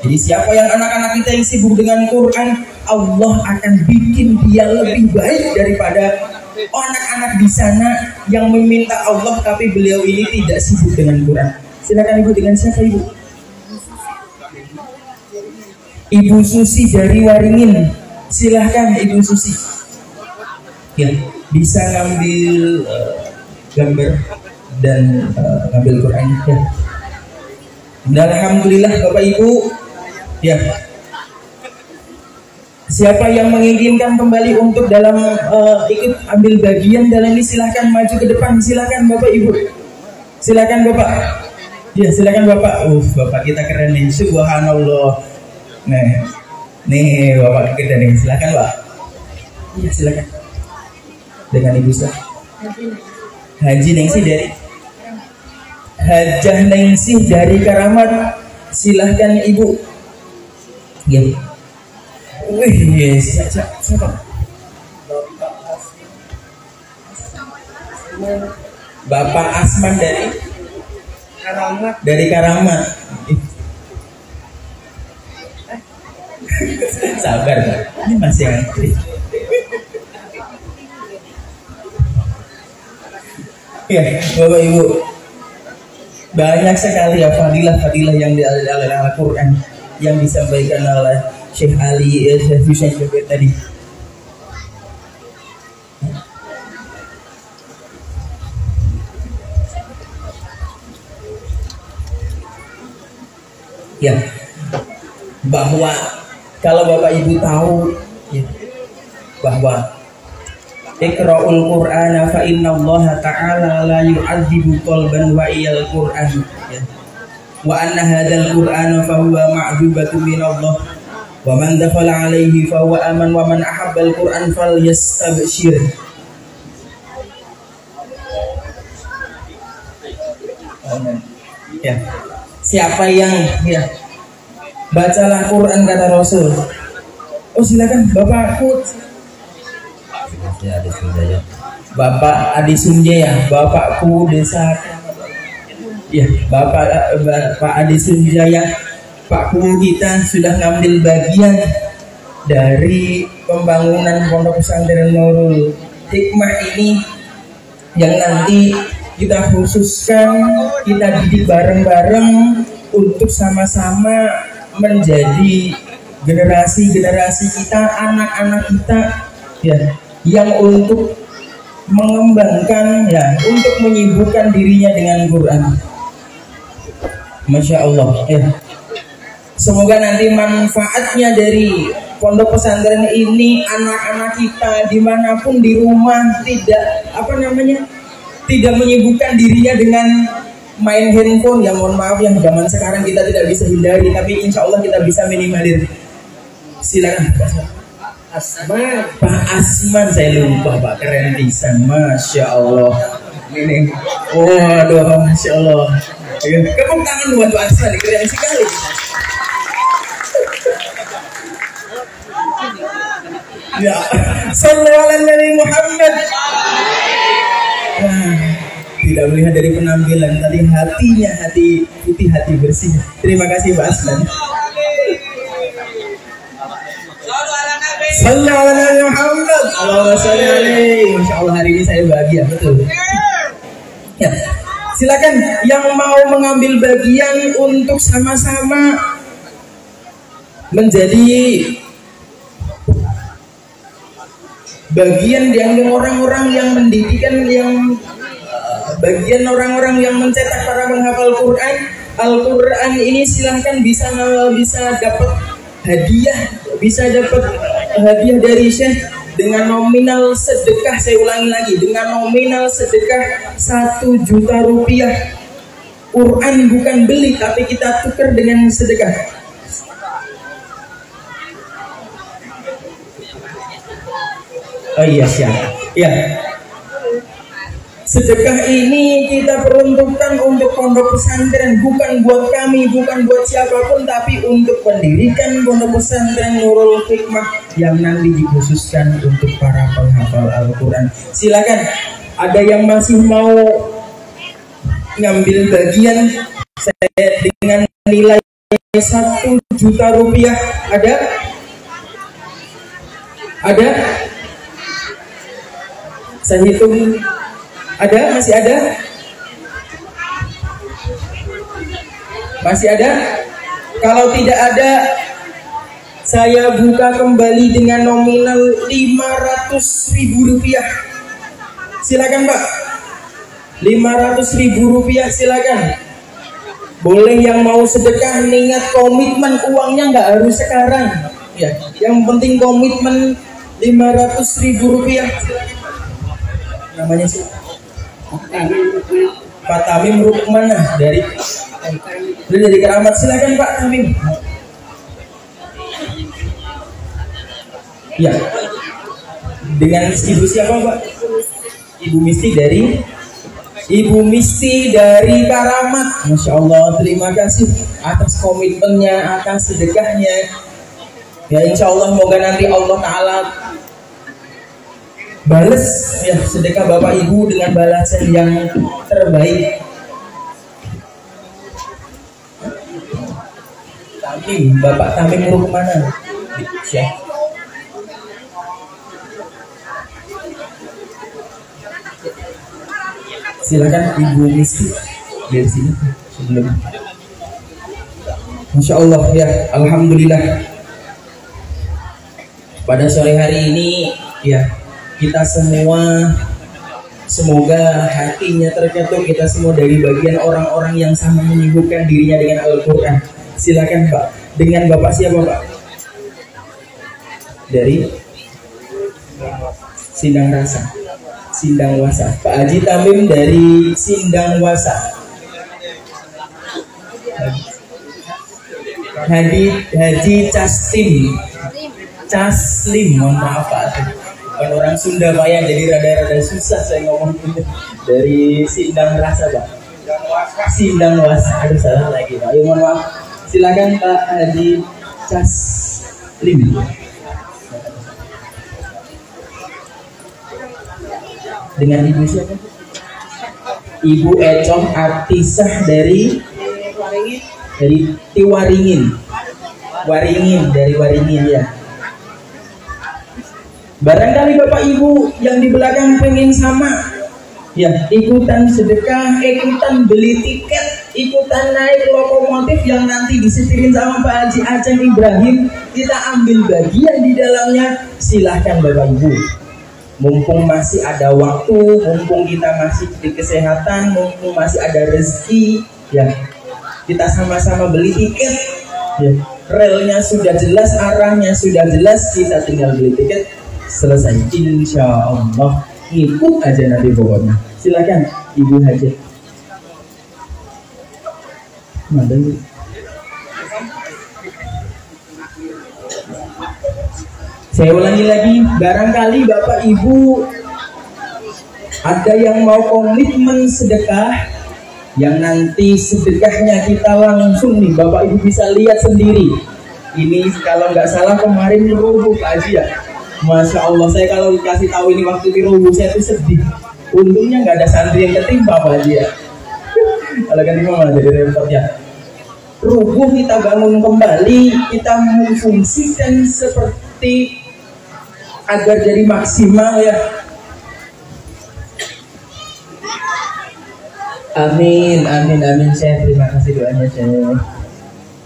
Jadi siapa yang anak-anak kita yang sibuk dengan Quran, Allah akan bikin dia lebih baik daripada anak-anak di sana yang meminta Allah tapi beliau ini tidak sibuk dengan Quran. Silakan Ibu, dengan siapa Ibu? Ibu Susi dari Waringin. Silahkan Ibu Susi. Ya, bisa ngambil gambar dan ngambil Quran. Ya. Dan alhamdulillah Bapak Ibu. Ya. Siapa yang menginginkan kembali untuk dalam ikut ambil bagian dalam ini, silahkan maju ke depan. Silahkan Bapak Ibu. Silahkan Bapak. Ya, silahkan Bapak. Bapak kita keren nih. Subhanallah. Nih Bapak kita nih, silakan Pak. Iya silakan. Dengan Ibu Ustaz. Haji Ningsih dari Hajah Ningsih dari Karamat. Silahkan Ibu. Ya. Wih, siapa? Bapak Asman dari Karamat. Dari Karamat. Sabar, ini masih antri. Ya, Bapak Ibu, banyak sekali ya fadilah-fadilah yang dialami oleh Al-Quran yang disampaikan oleh Syekh Ali, Syekh Husain Jabir tadi. Ya, bahwa kalau Bapak Ibu tahu ya, bahwa Iqra'ul Qur'ana fa innallaha ta'ala la yu'adzibu qalban wa iyal Qur'an ya. Wa anna hadzal Qur'ana fa huwa ma'jubatun minallah Wa man dakhala alaihi fa huwa aman wa man ahabbal Qur'an falyastabshir. Ya. Siapa yang ya bacalah Quran kata Rasul. Oh silakan Bapakku. Bapak Adi Sunjaya, Bapakku desa. Ya, Bapak Adi Sunjaya, Pak Guru kita sudah ngambil bagian dari pembangunan Pondok Pesantren Nurul Hikmah ini yang nanti kita khususkan, kita didik bareng-bareng untuk sama-sama menjadi generasi-generasi kita, anak-anak kita ya, yang untuk mengembangkan ya, untuk menyibukkan dirinya dengan Quran. Masya Allah ya. Semoga nanti manfaatnya dari pondok pesantren ini, anak-anak kita dimanapun di rumah tidak tidak menyibukkan dirinya dengan main handphone. Ya mohon maaf yang zaman sekarang kita tidak bisa hindari, tapi insya Allah kita bisa minimalir. Silakan Pak Asman, saya lupa Pak, keren pisan, Masya Allah. Ini, waduh, Masya Allah. Tepuk tangan buat Pak Asman, keren sekali. Ya, sallallahu alaihi Muhammad. Tidak melihat dari penampilan tadi, hatinya hati putih, hati bersih. Terima kasih Pak Aslan. Sallallahu alaihi Muhammad. Allahumma sholli alaihi. Masya Allah hari ini saya bahagia betul. Ya, silakan yang mau mengambil bagian untuk sama-sama menjadi bagian yang orang-orang yang mendidikan, yang bagian orang-orang yang mencetak para penghafal Quran. Al-Quran ini silahkan bisa dapat hadiah, bisa dapat hadiah dari Syekh dengan nominal sedekah. Saya ulangi lagi, dengan nominal sedekah 1 juta rupiah. Quran bukan beli, tapi kita tukar dengan sedekah. Oh iya siap. Ya. Sedekah ini kita peruntukkan untuk pondok pesantren, bukan buat kami, bukan buat siapapun, tapi untuk pendidikan pondok pesantren Nurul Hikmah yang nanti dikhususkan untuk para penghafal Al-Quran. Silakan, ada yang masih mau ngambil bagian saya dengan nilai 1 juta rupiah? Ada? Ada? Saya hitung. Ada? Masih ada? Masih ada? Kalau tidak ada, saya buka kembali dengan nominal 500.000 rupiah. Silakan Pak. 500.000 rupiah silakan. Boleh yang mau sedekah, ingat komitmen, uangnya nggak harus sekarang. Ya, yang penting komitmen 500.000 rupiah. Namanya sih Pak Tamim Rukmanah dari Keramat. Silakan Pak Tamim. Ya, dengan ibu siapa Pak? Ibu Misti dari Karamat. Masya Allah, terima kasih atas komitmennya, atas sedekahnya. Ya insya Allah moga nanti Allah Ta'ala balas ya sedekah Bapak Ibu dengan balasan yang terbaik. Tamim, Bapak Tamim Rukmana. Syekh. Silakan Ibu Misti dari sini sebelum. Masya Allah ya, alhamdulillah. Pada sore hari ini ya, kita semua semoga hatinya terketuk, kita semua dari bagian orang-orang yang sama menyibukkan dirinya dengan Al-Quran. Silakan Pak. Dengan Bapak siapa Pak? Dari Sindang Wasa. Pak Haji Tamim dari Sindang Wasa. Haji Caslim, mohon maaf Pak. Bukan orang Sunda Pak ya, jadi rada-rada susah saya ngomong dari Sindang Rasa Pak. Sindang Wasa, aduh salah lagi Pak. Mohon maaf. Silakan Pak Haji Caslim. Dengan ibu siapa? Ibu Ecom Artisah dari Waringin ya. Barangkali Bapak Ibu yang di belakang pengen sama ya, ikutan sedekah, ikutan beli tiket, ikutan naik lokomotif yang nanti disetirin sama Pak Haji Aceng Ibrahim, kita ambil bagian di dalamnya, silahkan Bapak Ibu. Mumpung masih ada waktu, mumpung kita masih di kesehatan, mumpung masih ada rezeki ya, kita sama-sama beli tiket ya. Relnya sudah jelas, arahnya sudah jelas, kita tinggal beli tiket, selesai. Insya Allah ngikut aja nanti pokoknya. Silakan Ibu Hajat. Madam. Saya ulangi lagi, barangkali Bapak Ibu ada yang mau komitmen sedekah, yang nanti sedekahnya kita langsung nih Bapak Ibu bisa lihat sendiri. Ini kalau nggak salah kemarin rubuh Pak Haji ya. Masya Allah, saya kalau dikasih tahu ini waktu di rubuh saya tuh sedih. Untungnya nggak ada santri yang ketimpa Pak Haji ya. Kalau ketimpa malah jadi repot ya. Rubuh kita bangun kembali, kita memfungsikan seperti agar jadi maksimal ya. Amin. Syekh, terima kasih doanya Syekh.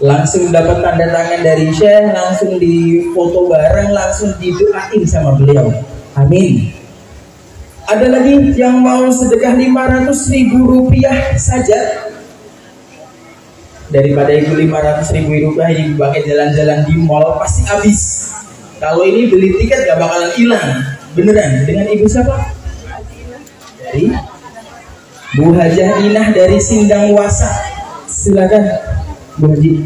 Langsung dapat tanda tangan dari Syekh, langsung difoto bareng, langsung didoain sama beliau. Amin. Ada lagi yang mau sedekah 500.000 rupiah saja? Daripada itu 500.000 rupiah ini dipakai jalan-jalan di mall pasti habis. Kalau ini beli tiket gak bakalan hilang. Beneran. Dengan Ibu siapa? Dari Bu Hajah Inah dari Sindang Wasa. Silakan Bu Haji.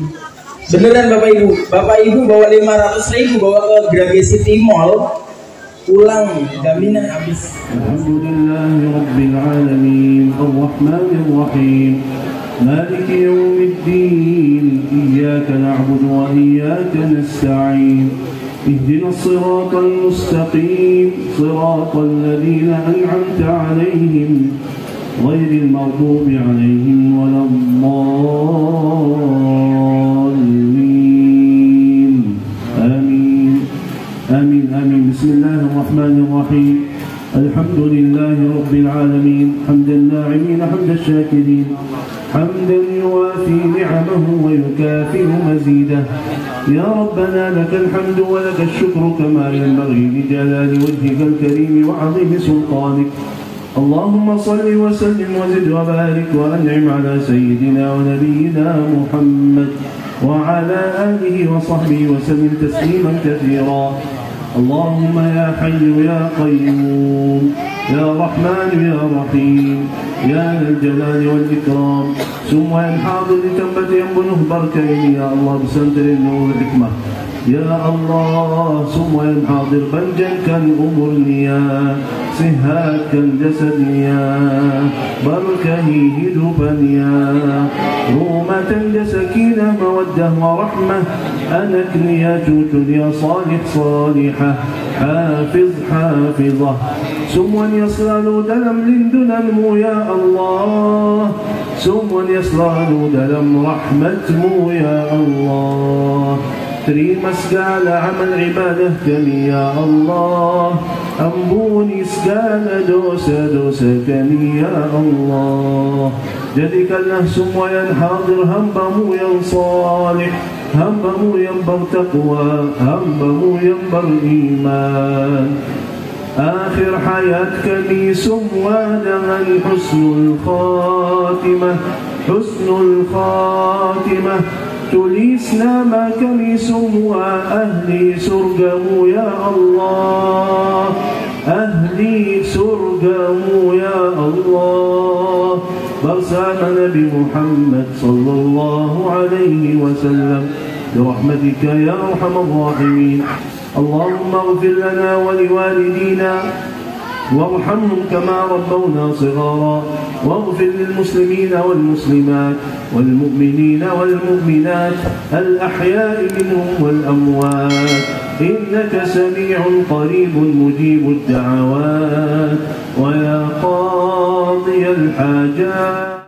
Beneran Bapak Ibu. Bapak Ibu bawa 500.000 bawa ke Grage City Mall, pulang jaminan habis. Alhamdulillahirabbil alamin, arrahmanir rahim, maliki yaumiddin, iyyaka na'budu wa iyyaka nasta'in. اهدنا الصراط المستقيم صراط الذين أنعمت عليهم غير المغضوب عليهم ولا الضالين آمين. بسم الله الرحمن الرحيم. الحمد لله رب العالمين، حمد الناعمين حمد الشاكرين، حمدا يوافي نعمه ويكافئ مزيده. يا ربنا لك الحمد ولك الشكر كما ينبغي لجلال وجهك الكريم وعظيم سلطانك. اللهم صل وسلم وزد وبارك وأنعم على سيدنا ونبينا محمد وعلى آله وصحبه وسلم تسليما كثيرا. اللهم يا حي يا قيوم يا رحمن يا رحيم يا ذا الجلال والإكرام. سموا الحاضر لتنبت ينبنه بركين يا الله بسنتر النور والحكمة. يا الله سموا الحاضر بنجا كالأمور ليا صهات كالجسد يا بركه هدوبا يا رومة سكينة مودة ورحمة أنك يا جود يا صالح صالحة حافظ حافظة سموا يصلال دلم لندنم يا الله سموا يصلال دلم رحمة يا الله تريم اسقال عمل عباده كني يا الله أنبوني اسقال دوسة كني يا الله جدك النهسم وينحاضر همبه ينصالح همبه ينبر تقوى همبه ينبر إيمان آخر حياتك ليس ودغا حسن الخاتمة حسن الخاتمة تليسنا ما كنيس وأهلي سرقه يا الله أهلي سرقه يا الله برسام نبي محمد صلى الله عليه وسلم برحمتك يا أرحم الراحمين. اللهم اغفر لنا ولوالدينا وارحمهم كما ربونا صغارا، واغفر للمسلمين والمسلمات والمؤمنين والمؤمنات الأحياء منهم والأموات، إنك سميع قريب مجيب الدعوات ويا قاضي الحاجات.